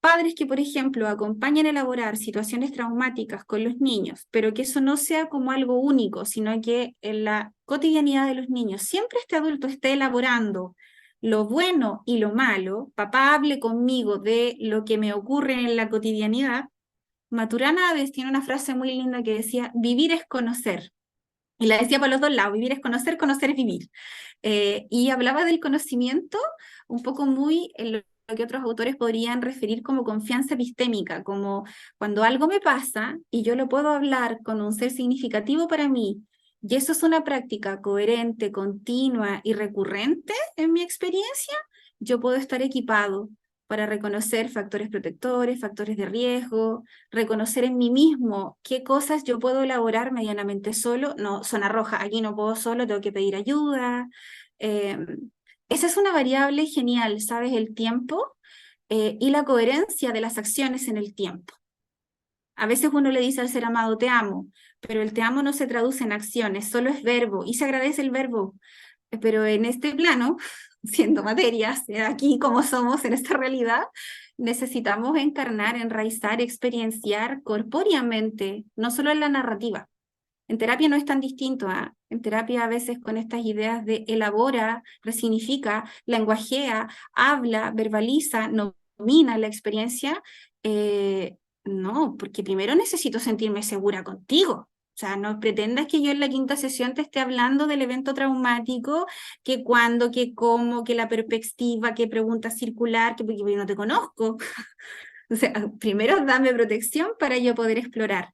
padres que, por ejemplo, acompañan a elaborar situaciones traumáticas con los niños, pero que eso no sea como algo único, sino que en la cotidianidad de los niños siempre este adulto esté elaborando lo bueno y lo malo. Papá hable conmigo de lo que me ocurre en la cotidianidad. Maturana Aves tiene una frase muy linda que decía, vivir es conocer. Y la decía por los dos lados, vivir es conocer es vivir. Y hablaba del conocimiento un poco muy en lo que otros autores podrían referir como confianza epistémica, como cuando algo me pasa y yo lo puedo hablar con un ser significativo para mí, y eso es una práctica coherente, continua y recurrente en mi experiencia, yo puedo estar equipado para reconocer factores protectores, factores de riesgo, reconocer en mí mismo qué cosas yo puedo elaborar medianamente solo, no, zona roja, aquí no puedo solo, tengo que pedir ayuda. Eh, Esa es una variable genial, ¿sabes? El tiempo y la coherencia de las acciones en el tiempo. A veces uno le dice al ser amado, te amo, pero el te amo no se traduce en acciones, solo es verbo y se agradece el verbo. Pero en este plano, siendo materias, aquí como somos en esta realidad, necesitamos encarnar, enraizar, experienciar corpóreamente, no solo en la narrativa. En terapia no es tan distinto. En terapia a veces con estas ideas de elabora, resignifica, lenguajea, habla, verbaliza, domina la experiencia. No, porque primero necesito sentirme segura contigo. O sea, no pretendas que yo en la quinta sesión te esté hablando del evento traumático, que cuándo, que cómo, que la perspectiva, que pregunta circular, que porque yo no te conozco. O sea, primero dame protección para yo poder explorar.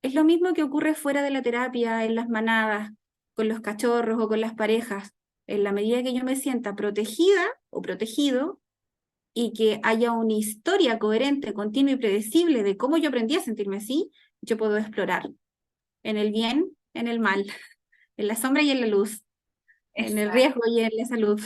Es lo mismo que ocurre fuera de la terapia, en las manadas, con los cachorros o con las parejas. En la medida que yo me sienta protegida o protegido y que haya una historia coherente, continua y predecible de cómo yo aprendí a sentirme así, yo puedo explorar en el bien, en el mal, en la sombra y en la luz, en el Exacto. riesgo y en la salud.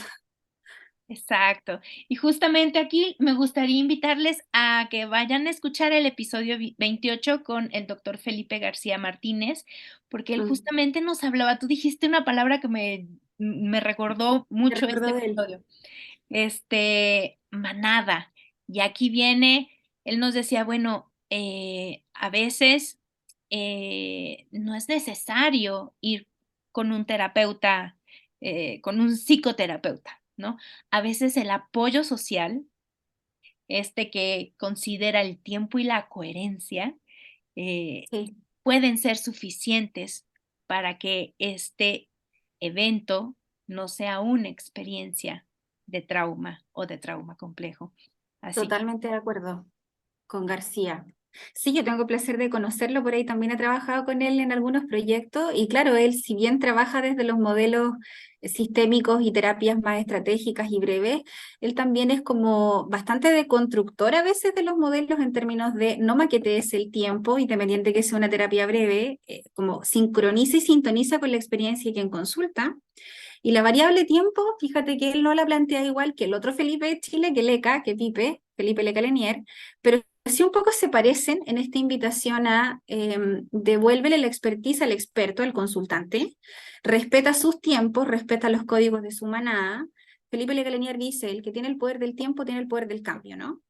Exacto. Y justamente aquí me gustaría invitarles a que vayan a escuchar el episodio 28 con el doctor Felipe García Martínez, porque él Mm. justamente nos hablaba, tú dijiste una palabra que me recordó Me mucho este recuerdo de él. episodio, manada. Y aquí viene, él nos decía, bueno, a veces no es necesario ir con un terapeuta, con un psicoterapeuta, ¿no? A veces el apoyo social, que considera el tiempo y la coherencia, eh, Sí. pueden ser suficientes para que este evento no sea una experiencia de trauma o de trauma complejo. Así. Totalmente de acuerdo con García. Sí, yo tengo el placer de conocerlo, por ahí también he trabajado con él en algunos proyectos y claro, él si bien trabaja desde los modelos sistémicos y terapias más estratégicas y breves, él también es como bastante deconstructor a veces de los modelos en términos de no maquetees el tiempo, independiente que sea una terapia breve, como sincroniza y sintoniza con la experiencia de quien consulta. Y la variable tiempo, fíjate que él no la plantea igual que el otro Felipe de Chile, que Leca, que Pipe, Felipe Leca Lenier, pero sí un poco se parecen en esta invitación a devuélvele la expertise al experto, al consultante, respeta sus tiempos, respeta los códigos de su manada. Felipe Leca Lenier dice, el que tiene el poder del tiempo tiene el poder del cambio, ¿no?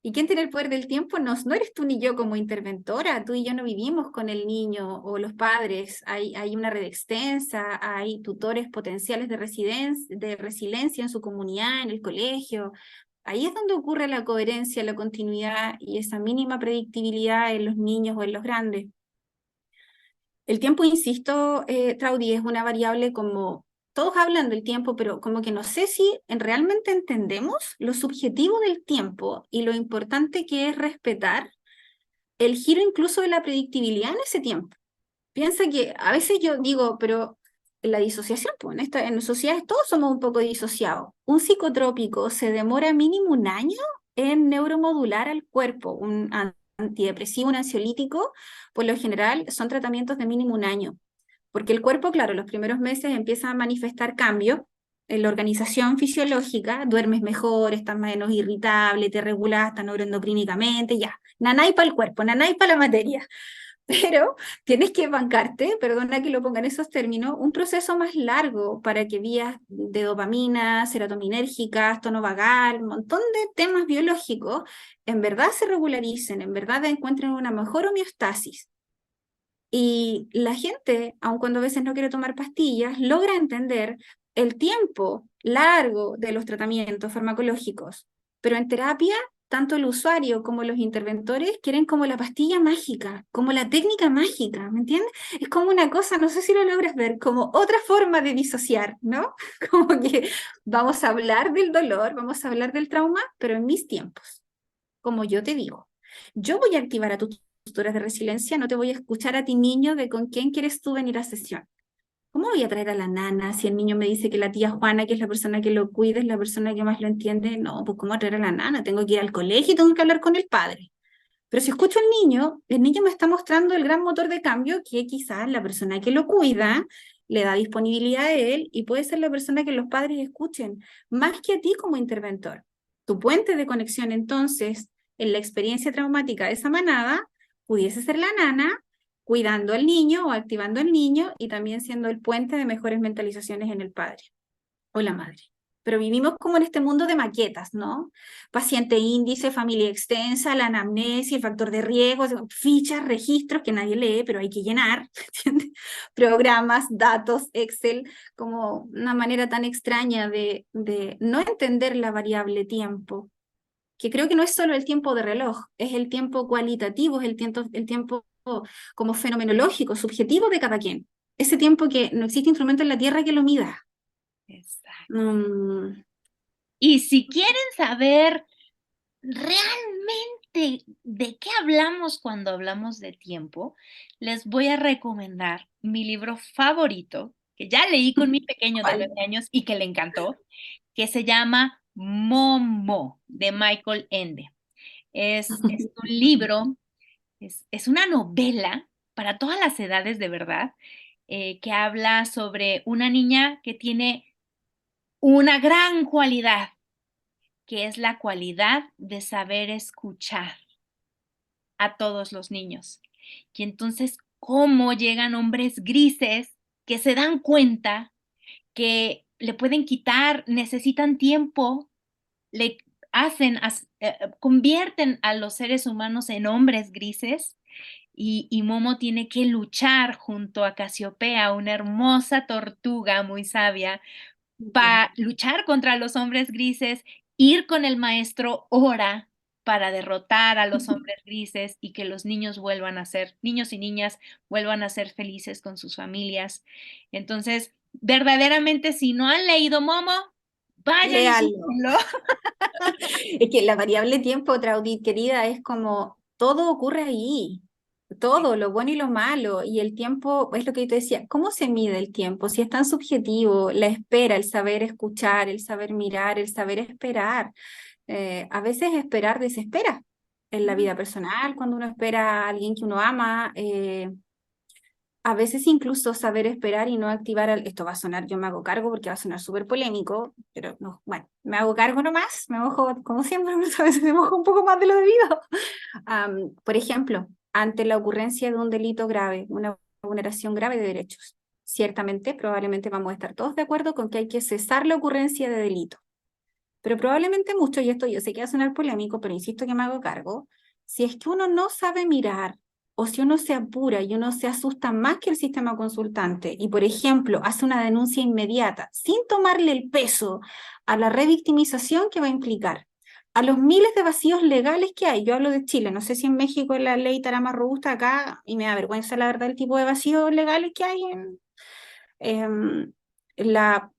¿Y quién tiene el poder del tiempo? No, no eres tú ni yo como interventora, tú y yo no vivimos con el niño o los padres, hay una red extensa, hay tutores potenciales de resiliencia en su comunidad, en el colegio. Ahí es donde ocurre la coherencia, la continuidad y esa mínima predictibilidad en los niños o en los grandes. El tiempo, insisto, Traudy, es una variable como todos hablan del tiempo, pero como que no sé si realmente entendemos lo subjetivo del tiempo y lo importante que es respetar el giro incluso de la predictibilidad en ese tiempo. Piensa que a veces yo digo, pero en la disociación, pues en sociedades todos somos un poco disociados. Un psicotrópico se demora mínimo un año en neuromodular al cuerpo, un antidepresivo, un ansiolítico, por lo general son tratamientos de mínimo un año, porque el cuerpo, claro, los primeros meses empieza a manifestar cambios en la organización fisiológica, duermes mejor, estás menos irritable, te regulas hasta neuroendocrínicamente, ya, nanay para el cuerpo, nanay para la materia. Pero tienes que bancarte, perdona que lo ponga en esos términos, un proceso más largo para que vías de dopamina, serotoninérgicas, tono vagal, un montón de temas biológicos, en verdad se regularicen, en verdad encuentren una mejor homeostasis. Y la gente, aun cuando a veces no quiere tomar pastillas, logra entender el tiempo largo de los tratamientos farmacológicos. Pero en terapia tanto el usuario como los interventores quieren como la pastilla mágica, como la técnica mágica, ¿me entiendes? Es como una cosa, no sé si lo logras ver, como otra forma de disociar, ¿no? Como que vamos a hablar del dolor, vamos a hablar del trauma, pero en mis tiempos, como yo te digo. Yo voy a activar a tus tutoras de resiliencia, no te voy a escuchar a ti niño de con quién quieres tú venir a sesión. ¿Cómo voy a traer a la nana si el niño me dice que la tía Juana, que es la persona que lo cuida, es la persona que más lo entiende? No, pues ¿cómo traer a la nana? Tengo que ir al colegio y tengo que hablar con el padre. Pero si escucho al niño, el niño me está mostrando el gran motor de cambio que quizás la persona que lo cuida le da disponibilidad a él y puede ser la persona que los padres escuchen, más que a ti como interventor. Tu puente de conexión entonces en la experiencia traumática de esa manada pudiese ser la nana cuidando al niño o activando al niño y también siendo el puente de mejores mentalizaciones en el padre o la madre. Pero vivimos como en este mundo de maquetas, ¿no? Paciente índice, familia extensa, la anamnesia, el factor de riesgo, fichas, registros que nadie lee, pero hay que llenar, ¿entiendes? Programas, datos, Excel, como una manera tan extraña de no entender la variable tiempo, que creo que no es solo el tiempo de reloj, es el tiempo cualitativo, es el tiempo como fenomenológico, subjetivo de cada quien. Ese tiempo que no existe instrumento en la Tierra que lo mida. Exacto. Mm, Y si quieren saber realmente de qué hablamos cuando hablamos de tiempo, les voy a recomendar mi libro favorito, que ya leí con mi pequeño de ¿cuál? 9 años y que le encantó, que se llama Momo, de Michael Ende. Es un libro, es una novela para todas las edades de verdad, que habla sobre una niña que tiene una gran cualidad, que es la cualidad de saber escuchar a todos los niños. Y entonces, ¿cómo llegan hombres grises que se dan cuenta que le pueden quitar, necesitan tiempo, le convierten a los seres humanos en hombres grises? Y Momo tiene que luchar junto a Casiopea, una hermosa tortuga muy sabia, para luchar contra los hombres grises, ir con el maestro Ora para derrotar a los hombres grises y que los niños vuelvan a ser, niños y niñas vuelvan a ser felices con sus familias. Entonces, verdaderamente, si no han leído Momo, vayan y Léalo. búsquenlo. Es que la variable tiempo, Traudit, querida, es como todo ocurre ahí. Todo, lo bueno y lo malo. Y el tiempo, es lo que yo te decía, ¿cómo se mide el tiempo? Si es tan subjetivo, la espera, el saber escuchar, el saber mirar, el saber esperar. A veces esperar desespera en la vida personal, cuando uno espera a alguien que uno ama. A veces incluso saber esperar y no activar, esto va a sonar, yo me hago cargo porque va a sonar súper polémico, pero no, bueno, me hago cargo nomás, me mojo como siempre, a veces me mojo un poco más de lo debido. Por ejemplo, ante la ocurrencia de un delito grave, una vulneración grave de derechos, ciertamente, probablemente vamos a estar todos de acuerdo con que hay que cesar la ocurrencia de delito. Pero probablemente mucho, y esto yo sé que va a sonar polémico, pero insisto que me hago cargo, si es que uno no sabe mirar o si uno se apura y uno se asusta más que el sistema consultante y, por ejemplo, hace una denuncia inmediata sin tomarle el peso a la revictimización que va a implicar, a los miles de vacíos legales que hay. Yo hablo de Chile, no sé si en México la ley estará más robusta acá y me da vergüenza la verdad el tipo de vacíos legales que hay en la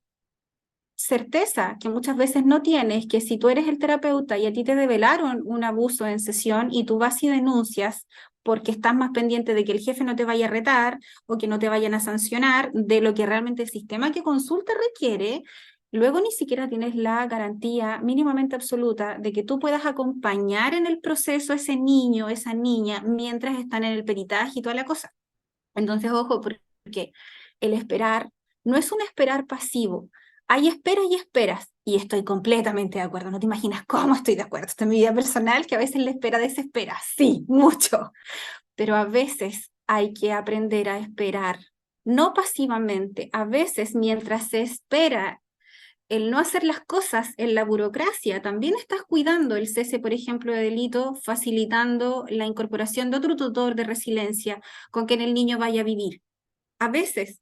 certeza que muchas veces no tienes, que si tú eres el terapeuta y a ti te develaron un abuso en sesión y tú vas y denuncias porque estás más pendiente de que el jefe no te vaya a retar o que no te vayan a sancionar de lo que realmente el sistema que consulta requiere, luego ni siquiera tienes la garantía mínimamente absoluta de que tú puedas acompañar en el proceso a ese niño, esa niña, mientras están en el peritaje y toda la cosa. Entonces, ojo, porque el esperar no es un esperar pasivo. Hay esperas y esperas, y estoy completamente de acuerdo. No te imaginas cómo estoy de acuerdo. Esto en mi vida personal, que a veces la espera desespera. Sí, mucho. Pero a veces hay que aprender a esperar, no pasivamente. A veces, mientras se espera el no hacer las cosas en la burocracia, también estás cuidando el cese, por ejemplo, de delito, facilitando la incorporación de otro tutor de resiliencia con quien el niño vaya a vivir. A veces,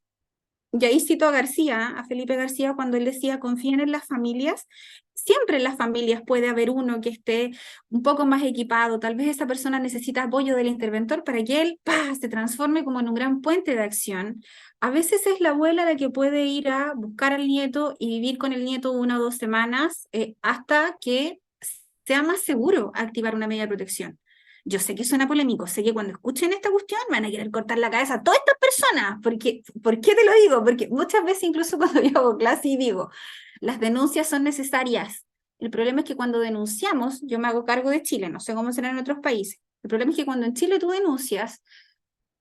y ahí cito a García, a Felipe García, cuando él decía, confíen en las familias. Siempre en las familias puede haber uno que esté un poco más equipado, tal vez esa persona necesita apoyo del interventor para que él se transforme como en un gran puente de acción. A veces es la abuela la que puede ir a buscar al nieto y vivir con el nieto 1 o 2 semanas hasta que sea más seguro activar una medida de protección. Yo sé que suena polémico, sé que cuando escuchen esta cuestión me van a querer cortar la cabeza a todas estas personas, porque, ¿por qué te lo digo? Porque muchas veces incluso cuando yo hago clase y digo, las denuncias son necesarias. El problema es que cuando denunciamos, yo me hago cargo de Chile, no sé cómo será en otros países, el problema es que cuando en Chile tú denuncias,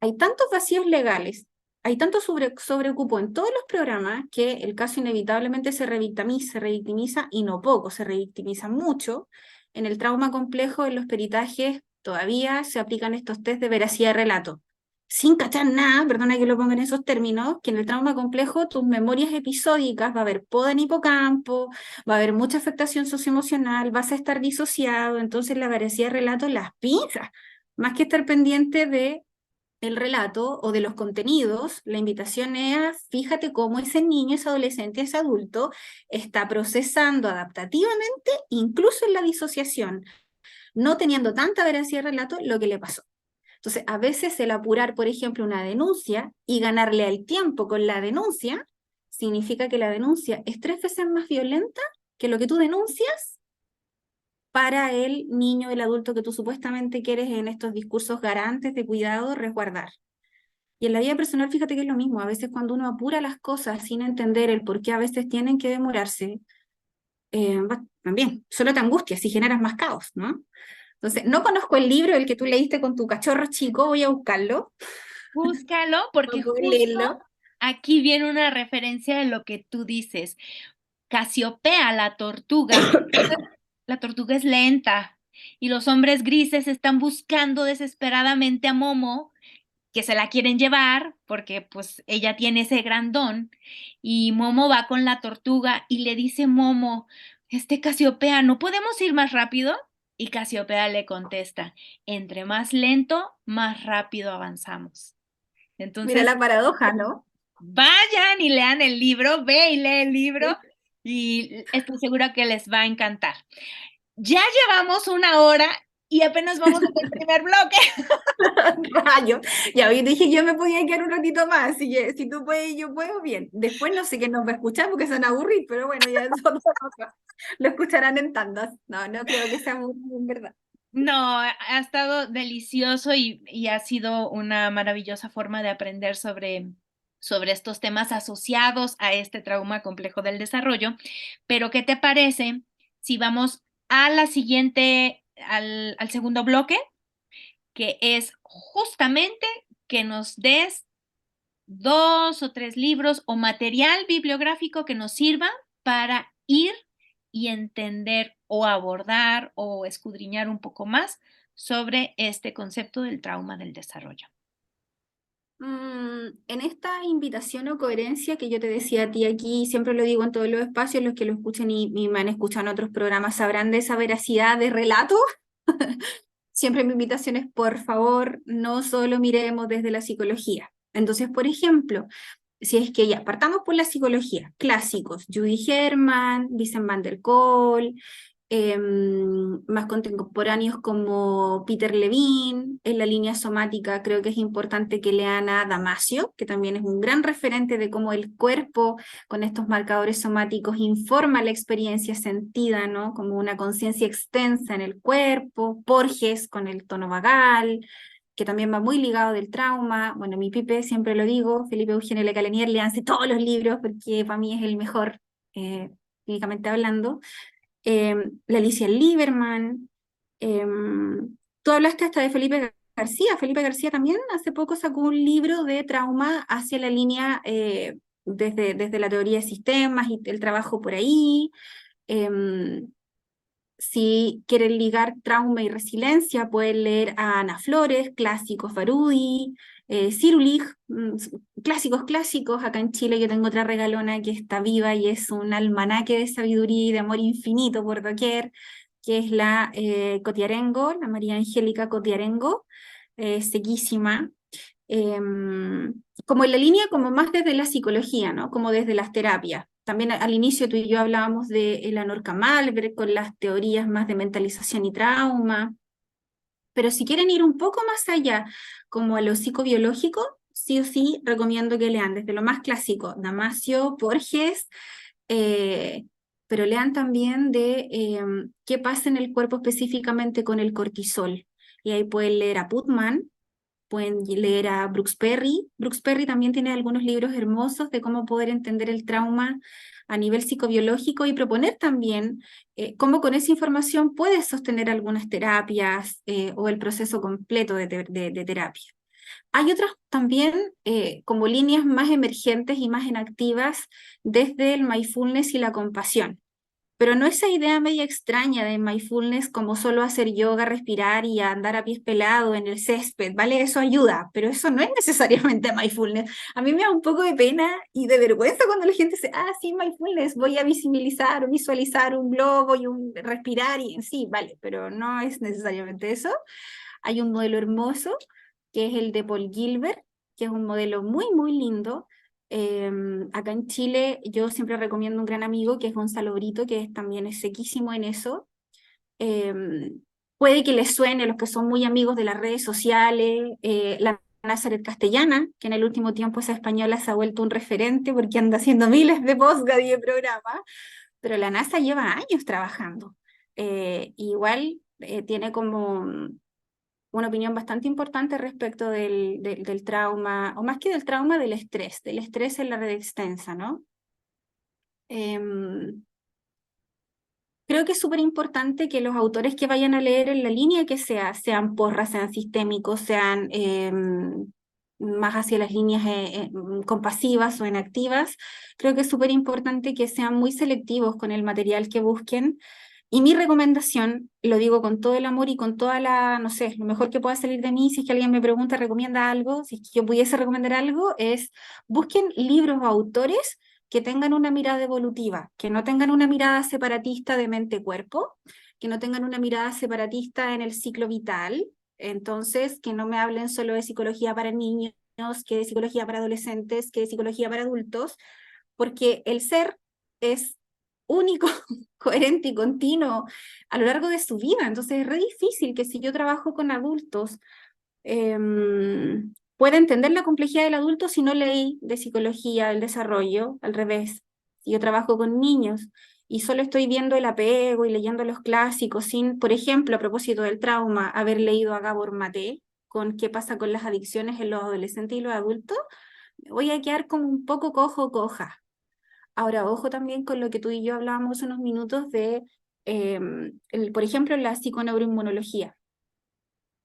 hay tantos vacíos legales, hay tanto sobrecupo en todos los programas que el caso inevitablemente se revictimiza y no poco, se revictimiza mucho. En el trauma complejo, en los peritajes, todavía se aplican estos test de veracidad de relato. Sin cachar nada, perdona que lo ponga en esos términos, que en el trauma complejo tus memorias episódicas va a haber poda en hipocampo, va a haber mucha afectación socioemocional, vas a estar disociado, entonces la veracidad de relato las pinzas, más que estar pendiente de el relato o de los contenidos, la invitación es, fíjate cómo ese niño, ese adolescente, ese adulto está procesando adaptativamente, incluso en la disociación, no teniendo tanta veracidad de relato, lo que le pasó. Entonces, a veces el apurar, por ejemplo, una denuncia y ganarle al tiempo con la denuncia, significa que la denuncia es 3 veces más violenta que lo que tú denuncias para el niño, el adulto que tú supuestamente quieres en estos discursos garantes de cuidado resguardar. Y en la vida personal, fíjate que es lo mismo. A veces cuando uno apura las cosas sin entender el por qué a veces tienen que demorarse, también, solo te angustias y generas más caos, ¿no? Entonces, no conozco el libro, el que tú leíste con tu cachorro chico, voy a buscarlo, Búscalo, para porque poder justo leerlo. aquí viene una referencia de lo que tú dices. Casiopea, la tortuga es lenta y los hombres grises están buscando desesperadamente a Momo, que se la quieren llevar porque pues ella tiene ese gran don, y Momo va con la tortuga y le dice Momo, Casiopea, ¿no podemos ir más rápido? Y Casiopea le contesta, entre más lento, más rápido avanzamos. Mira Entonces, la paradoja, ¿no? vayan y lean el libro, ve y lee el libro y estoy segura que les va a encantar. Ya llevamos 1 hora y apenas vamos en el primer bloque. Rayo. Ya hoy dije yo me podía quedar un ratito más, si tú puedes, yo puedo, bien. Después no sé qué nos va a escuchar porque se van a aburrir, pero bueno, ya eso otra cosa. Lo escucharán en tandas. No, no creo que sea muy, en verdad. No, ha estado delicioso y ha sido una maravillosa forma de aprender sobre estos temas asociados a este trauma complejo del desarrollo. Pero, ¿qué te parece si vamos a la siguiente, al segundo bloque, que es justamente que nos des 2 o 3 libros o material bibliográfico que nos sirva para ir y entender o abordar o escudriñar un poco más sobre este concepto del trauma del desarrollo? En esta invitación o coherencia que yo te decía a ti aquí, siempre lo digo en todos los espacios, los que lo escuchen y me han escuchado en otros programas sabrán de esa veracidad de relato. Siempre mi invitación es, por favor, no solo miremos desde la psicología. Entonces, por ejemplo, si es que ya partamos por la psicología, clásicos, Judy Herman, Vincent van der Kolk, más contemporáneos como Peter Levine. En la línea somática creo que es importante que lean a Damasio, que también es un gran referente de cómo el cuerpo con estos marcadores somáticos informa la experiencia sentida, ¿no? Como una conciencia extensa en el cuerpo. Porges con el tono vagal, que también va muy ligado del trauma. Bueno, mi pipe, siempre lo digo, Felipe Eugenio Lecalenier, léanse todos los libros porque para mí es el mejor, clínicamente hablando. La Alicia Lieberman. eh, Tú hablaste hasta de Felipe García. Felipe García también hace poco sacó un libro de trauma hacia la línea desde la teoría de sistemas y el trabajo por ahí. Em, si quieren ligar trauma y resiliencia, pueden leer a Ana Flores, clásicos Barudi, Cirulig, clásicos clásicos. Acá en Chile yo tengo otra regalona que está viva y es un almanaque de sabiduría y de amor infinito por doquier, que es la Cotiarengo, la María Angélica Cotiarengo, sequísima. como en la línea como más desde la psicología, ¿no? Como desde las terapias. También al inicio tú y yo hablábamos de Eleanor Malberg con las teorías más de mentalización y trauma, pero si quieren ir un poco más allá, como a lo psicobiológico, sí o sí recomiendo que lean desde lo más clásico, Damasio, Borges, eh, pero lean también de qué pasa en el cuerpo específicamente con el cortisol. Y ahí pueden leer a Putman, pueden leer a Brooks Perry. Brooks Perry también tiene algunos libros hermosos de cómo poder entender el trauma a nivel psicobiológico y proponer también cómo con esa información puedes sostener algunas terapias o el proceso completo de terapia. Hay otras también como líneas más emergentes y más inactivas desde el mindfulness y la compasión. Pero no esa idea media extraña de mindfulness como solo hacer yoga, respirar y andar a pies pelados en el césped, ¿vale? Eso ayuda, pero eso no es necesariamente mindfulness. A mí me da un poco de pena y de vergüenza cuando la gente dice, ah, sí, mindfulness, voy a visibilizar o visualizar un globo y un respirar y sí, vale, pero no es necesariamente eso. Hay un modelo hermoso que es el de Paul Gilbert, que es un modelo muy, muy lindo. Acá en Chile yo siempre recomiendo un gran amigo que es Gonzalo Brito, que también es sequísimo en eso. Puede que les suene a los que son muy amigos de las redes sociales, la Nazaret Castellana, que en el último tiempo esa española se ha vuelto un referente porque anda haciendo miles de podcast y de programas, pero la NASA lleva años trabajando. Igual tiene como una opinión bastante importante respecto del trauma, o más que del trauma, del estrés en la red extensa, ¿no? Em, Creo que es súper importante que los autores que vayan a leer en la línea que sea, sean porras, sean sistémicos, sean más hacia las líneas compasivas o inactivas. Creo que es súper importante que sean muy selectivos con el material que busquen. Y mi recomendación, lo digo con todo el amor y con toda la, no sé, lo mejor que pueda salir de mí, si es que alguien me pregunta, recomienda algo, si es que yo pudiese recomendar algo, es busquen libros o autores que tengan una mirada evolutiva, que no tengan una mirada separatista de mente-cuerpo, que no tengan una mirada separatista en el ciclo vital, entonces que no me hablen solo de psicología para niños, que de psicología para adolescentes, que de psicología para adultos, porque el ser es único, coherente y continuo a lo largo de su vida, entonces es re difícil que si yo trabajo con adultos puede entender la complejidad del adulto si no leí de psicología del desarrollo, al revés. Si yo trabajo con niños y solo estoy viendo el apego y leyendo los clásicos sin, por ejemplo, a propósito del trauma, haber leído a Gabor Maté con qué pasa con las adicciones en los adolescentes y los adultos, voy a quedar como un poco coja. Ahora, ojo también con lo que tú y yo hablábamos unos minutos de, por ejemplo, la psiconeuroinmunología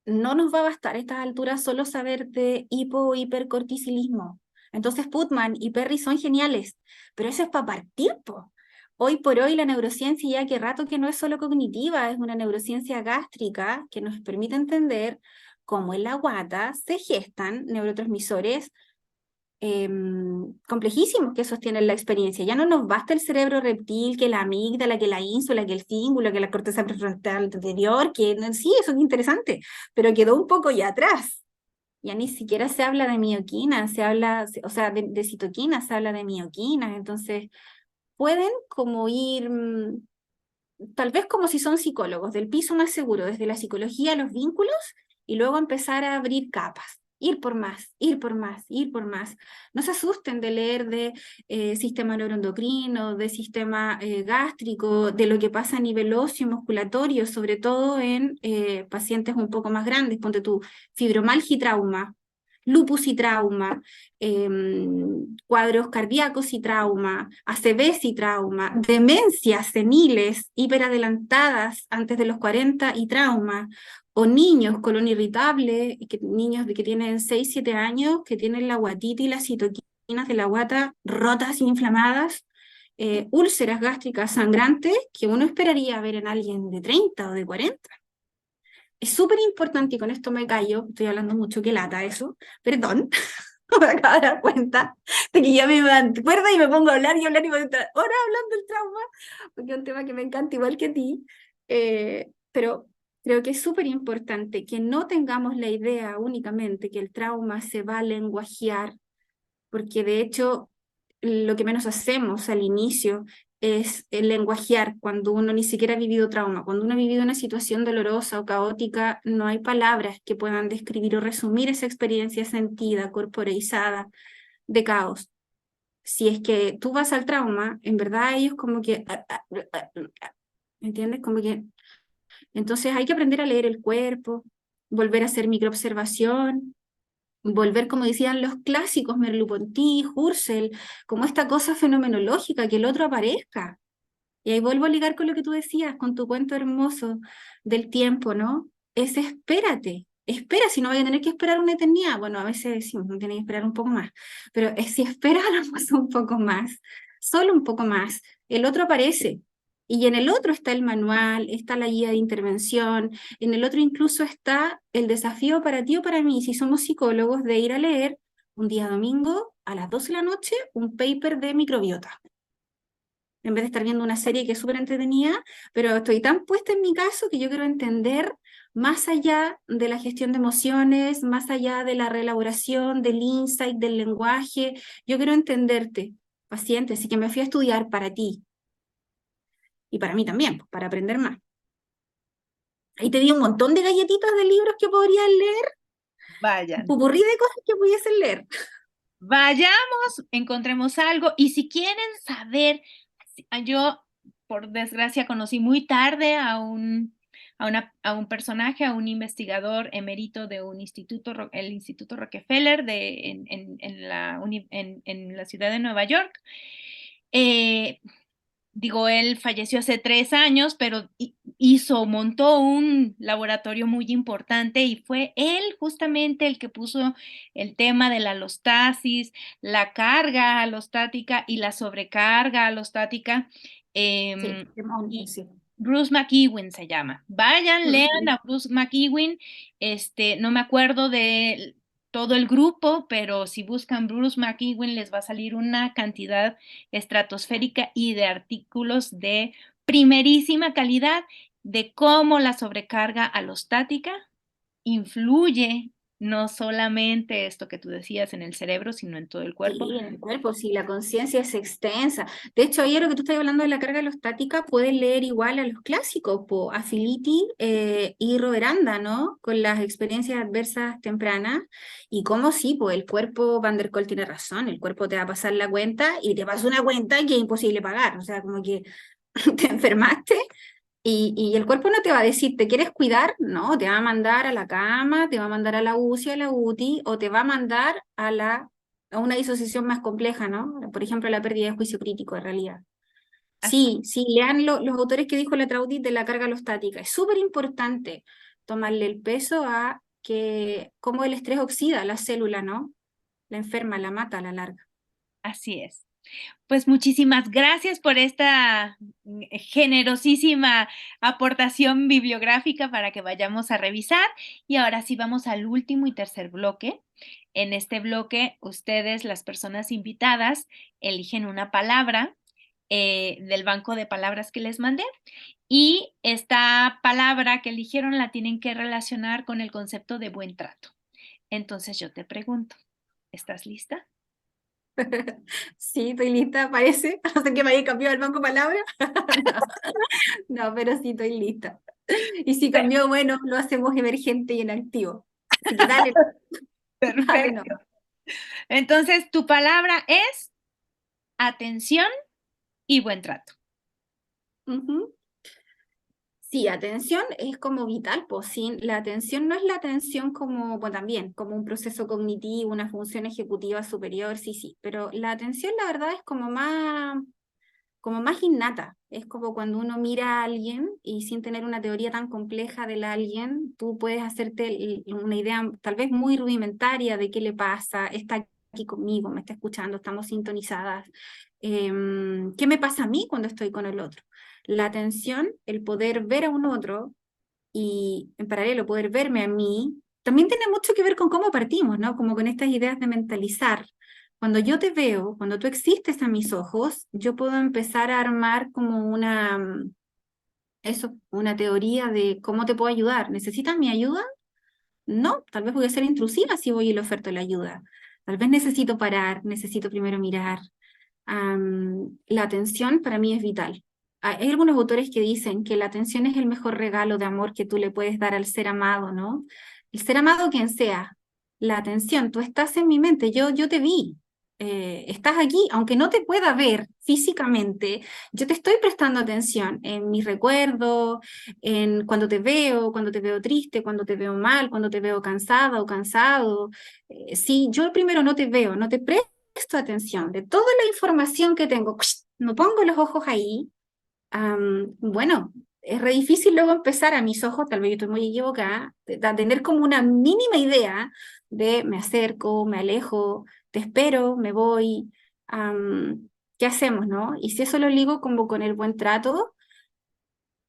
no nos va a bastar a estas alturas solo saber de hipo o hipercorticilismo. Entonces Putman y Perry son geniales, pero eso es para partir, po. Hoy por hoy la neurociencia ya que rato que no es solo cognitiva, es una neurociencia gástrica que nos permite entender cómo en la guata se gestan neurotransmisores complejísimos que sostienen la experiencia. Ya no nos basta el cerebro reptil, que la amígdala, que la ínsula, que el cíngulo, que la corteza prefrontal anterior, que sí, eso es interesante, pero quedó un poco ya atrás. Ya ni siquiera se habla de mioquina, se habla, o sea, de citoquina, se habla de mioquinas, entonces pueden como ir, tal vez como si son psicólogos, del piso más seguro, desde la psicología, los vínculos, y luego empezar a abrir capas. Ir por más, ir por más, ir por más. No se asusten de leer de sistema neuroendocrino, de sistema gástrico, de lo que pasa a nivel óseo y musculatorio, sobre todo en pacientes un poco más grandes. Ponte tú, fibromialgia y trauma, lupus y trauma, cuadros cardíacos y trauma, ACVs y trauma, demencias seniles, hiperadelantadas antes de los 40 y trauma, o niños colon irritable, niños que tienen 6, 7 años, que tienen la guatita y las citoquinas de la guata rotas y inflamadas, úlceras gástricas sangrantes que uno esperaría ver en alguien de 30 o de 40. Es súper importante, y con esto me callo, estoy hablando mucho, que lata eso, perdón, me acabo de dar cuenta de que ya me acuerdo y me pongo a hablar y voy a estar horas hablando del trauma, porque es un tema que me encanta igual que a ti, pero Creo que es súper importante que no tengamos la idea únicamente que el trauma se va a lenguajear, porque de hecho lo que menos hacemos al inicio es el lenguajear cuando uno ni siquiera ha vivido trauma. Cuando uno ha vivido una situación dolorosa o caótica, no hay palabras que puedan describir o resumir esa experiencia sentida, corporeizada, de caos. Si es que tú vas al trauma, en verdad ellos como que, ¿entiendes? Como que, entonces hay que aprender a leer el cuerpo, volver a hacer microobservación, volver, como decían los clásicos, Merleau-Ponty, Husserl, como esta cosa fenomenológica, que el otro aparezca. Y ahí vuelvo a ligar con lo que tú decías, con tu cuento hermoso del tiempo, ¿no? Es espérate, espera, si no vaya a tener que esperar una eternidad. Bueno, a veces decimos, no tiene que esperar un poco más, pero si esperáramos un poco más, solo un poco más, el otro aparece. Y en el otro está el manual, está la guía de intervención, en el otro incluso está el desafío para ti o para mí, si somos psicólogos, de ir a leer un día domingo a las 12 de la noche un paper de microbiota en vez de estar viendo una serie que es súper entretenida, pero estoy tan puesta en mi caso que yo quiero entender más allá de la gestión de emociones, más allá de la reelaboración, del insight, del lenguaje, yo quiero entenderte, paciente, así que me fui a estudiar para ti y para mí también, pues, para aprender más. Ahí te di un montón de galletitas de libros que podrías leer, un Vayan. pupurrí de cosas que pudiesen leer. Vayamos, encontremos algo y si quieren saber, yo por desgracia conocí muy tarde a un personaje, a un investigador emérito de un instituto, el Instituto Rockefeller en la ciudad de Nueva York. Eh, Digo, él falleció hace 3 años, pero montó un laboratorio muy importante y fue él justamente el que puso el tema de la alostasis, la carga alostática y la sobrecarga alostática. Sí, em, y sí. Bruce McEwen se llama. Vayan, lean a Bruce McEwen. No me acuerdo de todo el grupo, pero si buscan Bruce McEwen les va a salir una cantidad estratosférica y de artículos de primerísima calidad de cómo la sobrecarga alostática influye no solamente esto que tú decías en el cerebro, sino en todo el cuerpo. Sí, en el cuerpo, sí, la conciencia es extensa. De hecho, ayer lo que tú estás hablando de la carga alostática, puedes leer igual a los clásicos, a Filiti y Roveranda, ¿no? Con las experiencias adversas tempranas. Y cómo sí, pues el cuerpo, Van der Kolk tiene razón, el cuerpo te va a pasar la cuenta y te pasa una cuenta que es imposible pagar. O sea, como que te enfermaste y el cuerpo no te va a decir, ¿te quieres cuidar? No, te va a mandar a la cama, te va a mandar a la UCI, a la UTI, o te va a mandar a una disociación más compleja, ¿no? Por ejemplo, la pérdida de juicio crítico, en realidad. Así, Sí, sí, lean los autores que dijo la Traudit de la carga alostática. Es súper importante tomarle el peso a que cómo el estrés oxida la célula, ¿no? La enferma, la mata a la larga. así es. Pues muchísimas gracias por esta generosísima aportación bibliográfica para que vayamos a revisar. Y ahora sí vamos al último y tercer bloque. En este bloque, ustedes, las personas invitadas, eligen una palabra del banco de palabras que les mandé y esta palabra que eligieron la tienen que relacionar con el concepto de buen trato. Entonces yo te pregunto, ¿estás lista? Sí, estoy lista, parece. No sé que me haya cambiado el banco de palabras. No, pero sí estoy lista. Y si cambió, bueno, lo hacemos emergente y en activo. Así que dale, dale, no. Perfecto. Entonces, tu palabra es atención y buen trato. Ujú. Sí, atención es como vital, pues sí, la atención no es la atención como, bueno, también, como un proceso cognitivo, una función ejecutiva superior, sí, sí, pero la atención la verdad es como más innata. Es como cuando uno mira a alguien y sin tener una teoría tan compleja del alguien, tú puedes hacerte una idea tal vez muy rudimentaria de qué le pasa, está aquí conmigo, me está escuchando, estamos sintonizadas. ¿Qué me pasa a mí cuando estoy con el otro? La atención, el poder ver a un otro y en paralelo poder verme a mí, también tiene mucho que ver con cómo partimos, ¿no? Como con estas ideas de mentalizar. Cuando yo te veo, cuando tú existes a mis ojos, yo puedo empezar a armar como Eso, una teoría de cómo te puedo ayudar. ¿Necesitas mi ayuda? No, tal vez voy a ser intrusiva si voy y le oferto la ayuda. Tal vez necesito parar, necesito primero mirar. La atención para mí es vital. Hay algunos autores que dicen que la atención es el mejor regalo de amor que tú le puedes dar al ser amado, ¿no? El ser amado quien sea, la atención, tú estás en mi mente, yo te vi, estás aquí, aunque no te pueda ver físicamente, yo te estoy prestando atención en mis recuerdos, en cuando te veo triste, cuando te veo mal, cuando te veo cansada o cansado. Si yo primero no te veo, no te presto atención de toda la información que tengo, no pongo los ojos ahí, bueno, es re difícil luego empezar a mis ojos, tal vez yo estoy muy equivocada, de tener como una mínima idea de me acerco, me alejo, te espero, me voy, ¿qué hacemos, no? Y si eso lo ligo como con el buen trato,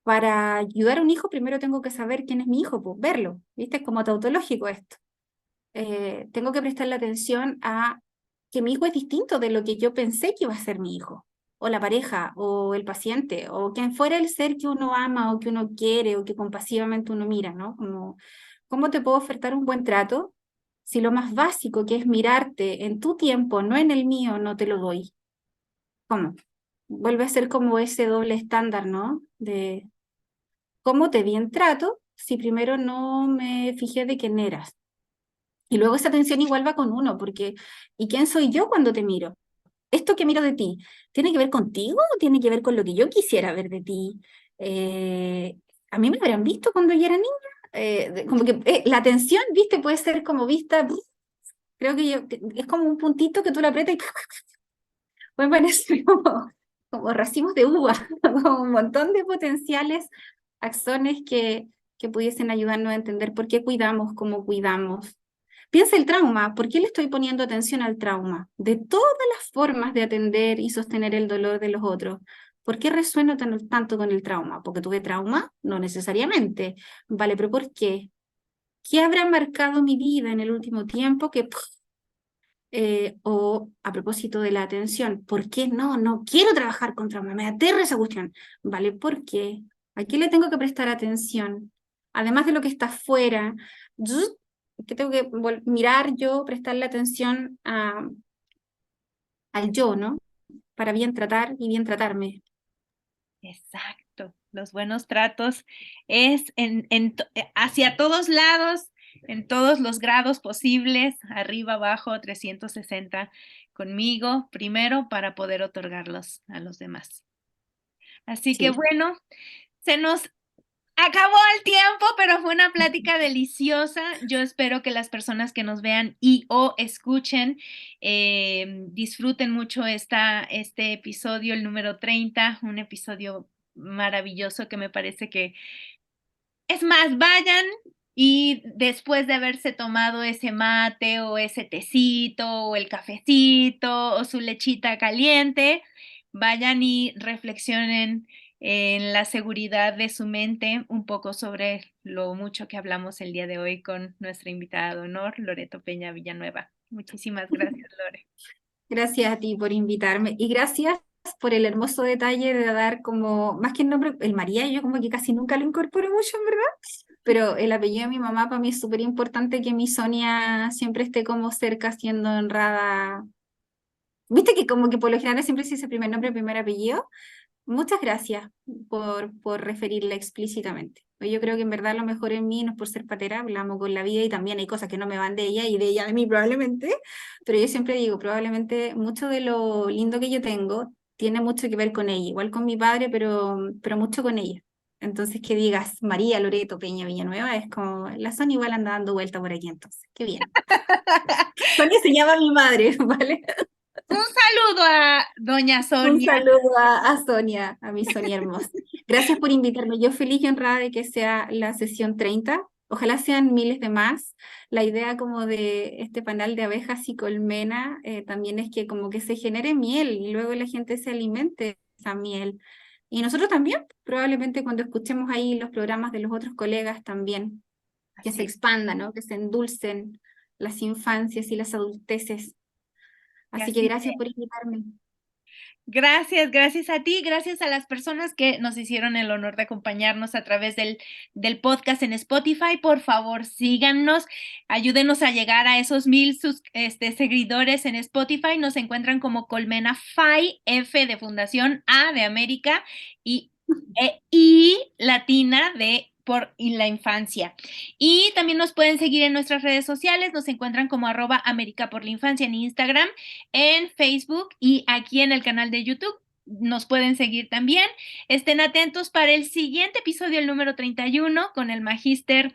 para ayudar a un hijo primero tengo que saber quién es mi hijo, pues verlo, ¿viste? Es como tautológico esto. Tengo que prestarle atención a que mi hijo es distinto de lo que yo pensé que iba a ser mi hijo, o la pareja, o el paciente, o quien fuera el ser que uno ama, o que uno quiere, o que compasivamente uno mira, ¿no? Como, ¿cómo te puedo ofertar un buen trato si lo más básico, que es mirarte en tu tiempo, no en el mío, no te lo doy? ¿Cómo? Vuelve a ser como ese doble estándar, ¿no? De cómo te di en trato si primero no me fijé de quién eras. Y luego esa atención igual va con uno, porque ¿y quién soy yo cuando te miro? ¿Esto que miro de ti tiene que ver contigo o tiene que ver con lo que yo quisiera ver de ti? Eh, a mí me habrán visto cuando yo era niña. Como que la atención, viste, puede ser como vista, creo que es como un puntito que tú le aprietas y puede parecer como racimos de uva, como un montón de potenciales axones que pudiesen ayudarnos a entender por qué cuidamos como cuidamos. Piensa el trauma, ¿por qué le estoy poniendo atención al trauma? De todas las formas de atender y sostener el dolor de los otros, ¿por qué resueno tanto con el trauma? ¿Porque tuve trauma? No necesariamente. Vale, pero ¿por qué? ¿Qué habrá marcado mi vida en el último tiempo que... o a propósito de la atención, ¿por qué no? No quiero trabajar con trauma, me aterra esa cuestión. Vale, ¿por qué? ¿A qué le tengo que prestar atención? Además de lo que está afuera, que tengo que mirar yo, prestarle atención al yo, ¿no? Para bien tratar y bien tratarme. Exacto, los buenos tratos es hacia todos lados, en todos los grados posibles, arriba, abajo, 360, conmigo primero para poder otorgarlos a los demás. Así que Sí. bueno, se nos acabó el tiempo, pero fue una plática deliciosa. Yo espero que las personas que nos vean y o escuchen disfruten mucho este episodio, el número 30, un episodio maravilloso que me parece que es más, vayan y después de haberse tomado ese mate o ese tecito o el cafecito o su lechita caliente, vayan y reflexionen en la seguridad de su mente un poco sobre lo mucho que hablamos el día de hoy con nuestra invitada de honor, Loreto Peña Villanueva. Muchísimas gracias, Lore. Gracias a ti por invitarme y gracias por el hermoso detalle de dar como, más que el nombre, el María, yo como que casi nunca lo incorporo mucho, en verdad, pero el apellido de mi mamá para mí es súper importante que mi Sonia siempre esté como cerca siendo honrada. Viste que como que por lo general siempre se dice primer nombre, primer apellido. Muchas gracias por referirla explícitamente. Yo creo que en verdad lo mejor en mí no es por ser patera, hablamos con la vida y también hay cosas que no me van de ella y de ella de mí probablemente, pero yo siempre digo, probablemente mucho de lo lindo que yo tengo tiene mucho que ver con ella, igual con mi padre, pero mucho con ella. Entonces que digas María Loreto Peña Villanueva es como, la Sonia igual anda dando vuelta por aquí entonces, qué bien. Sonia se llama mi madre, ¿vale? Un saludo a doña Un Sonia. saludo a Sonia, a mi Sonia hermosa. Gracias por invitarme. Yo feliz y honrada de que sea la sesión 30. Ojalá sean miles de más. La idea como de este panal de abejas y colmena también es que como que se genere miel y luego la gente se alimente de esa miel. Y nosotros también, probablemente cuando escuchemos ahí los programas de los otros colegas también, que se Así, expandan, ¿no? Que se endulcen las infancias y las adulteces. que Así que así gracias sea. por invitarme. Gracias a ti, gracias a las personas que nos hicieron el honor de acompañarnos a través del podcast en Spotify. Por favor, síganos, ayúdenos a llegar a esos 1000 seguidores en Spotify. Nos encuentran como Colmena Fai, F de Fundación, A de América y I latina de por la infancia. Y también nos pueden seguir en nuestras redes sociales, nos encuentran como @América por la Infancia en Instagram, en Facebook y aquí en el canal de YouTube. Nos pueden seguir también. Estén atentos para el siguiente episodio, el número 31, con el magíster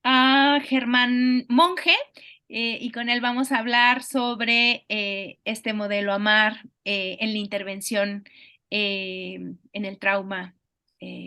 Germán Monge. Y con él vamos a hablar sobre este modelo AMAR en la intervención en el trauma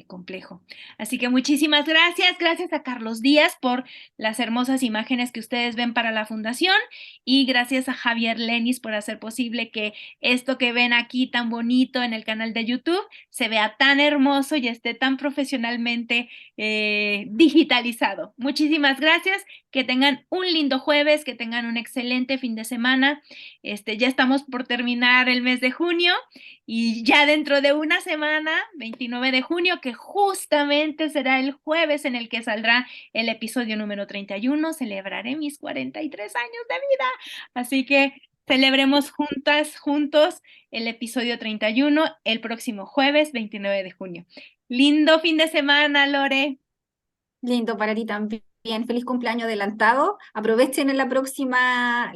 complejo. Así que muchísimas gracias. Gracias a Carlos Díaz por las hermosas imágenes que ustedes ven para la fundación y gracias a Javier Lenis por hacer posible que esto que ven aquí tan bonito en el canal de YouTube se vea tan hermoso y esté tan profesionalmente digitalizado. Muchísimas gracias, que tengan un lindo jueves, que tengan un excelente fin de semana. Ya estamos por terminar el mes de junio y ya dentro de una semana, 29 de junio, que justamente será el jueves en el que saldrá el episodio número 31, celebraré mis 43 años de vida. Así que celebremos juntas, juntos, el episodio 31 el próximo jueves 29 de junio. Lindo fin de semana, Lore. Lindo para ti también. Feliz cumpleaños adelantado. Aprovechen en la próxima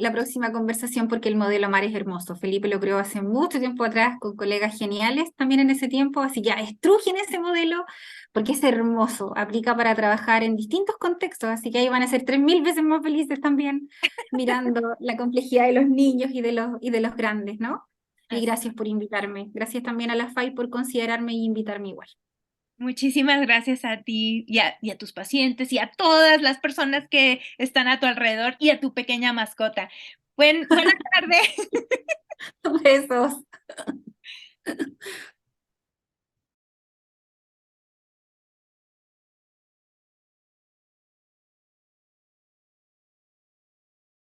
conversación porque el modelo MAR es hermoso. Felipe lo creó hace mucho tiempo atrás con colegas geniales también en ese tiempo, así que ya estrujen ese modelo porque es hermoso. Aplica para trabajar en distintos contextos, así que ahí van a ser 3000 veces más felices también mirando la complejidad de los niños y de los grandes, ¿no? Y Así. gracias por invitarme. Gracias también a la FAI por considerarme y invitarme igual. Muchísimas gracias a ti y a tus pacientes y a todas las personas que están a tu alrededor y a tu pequeña mascota. Buenas tardes. Besos.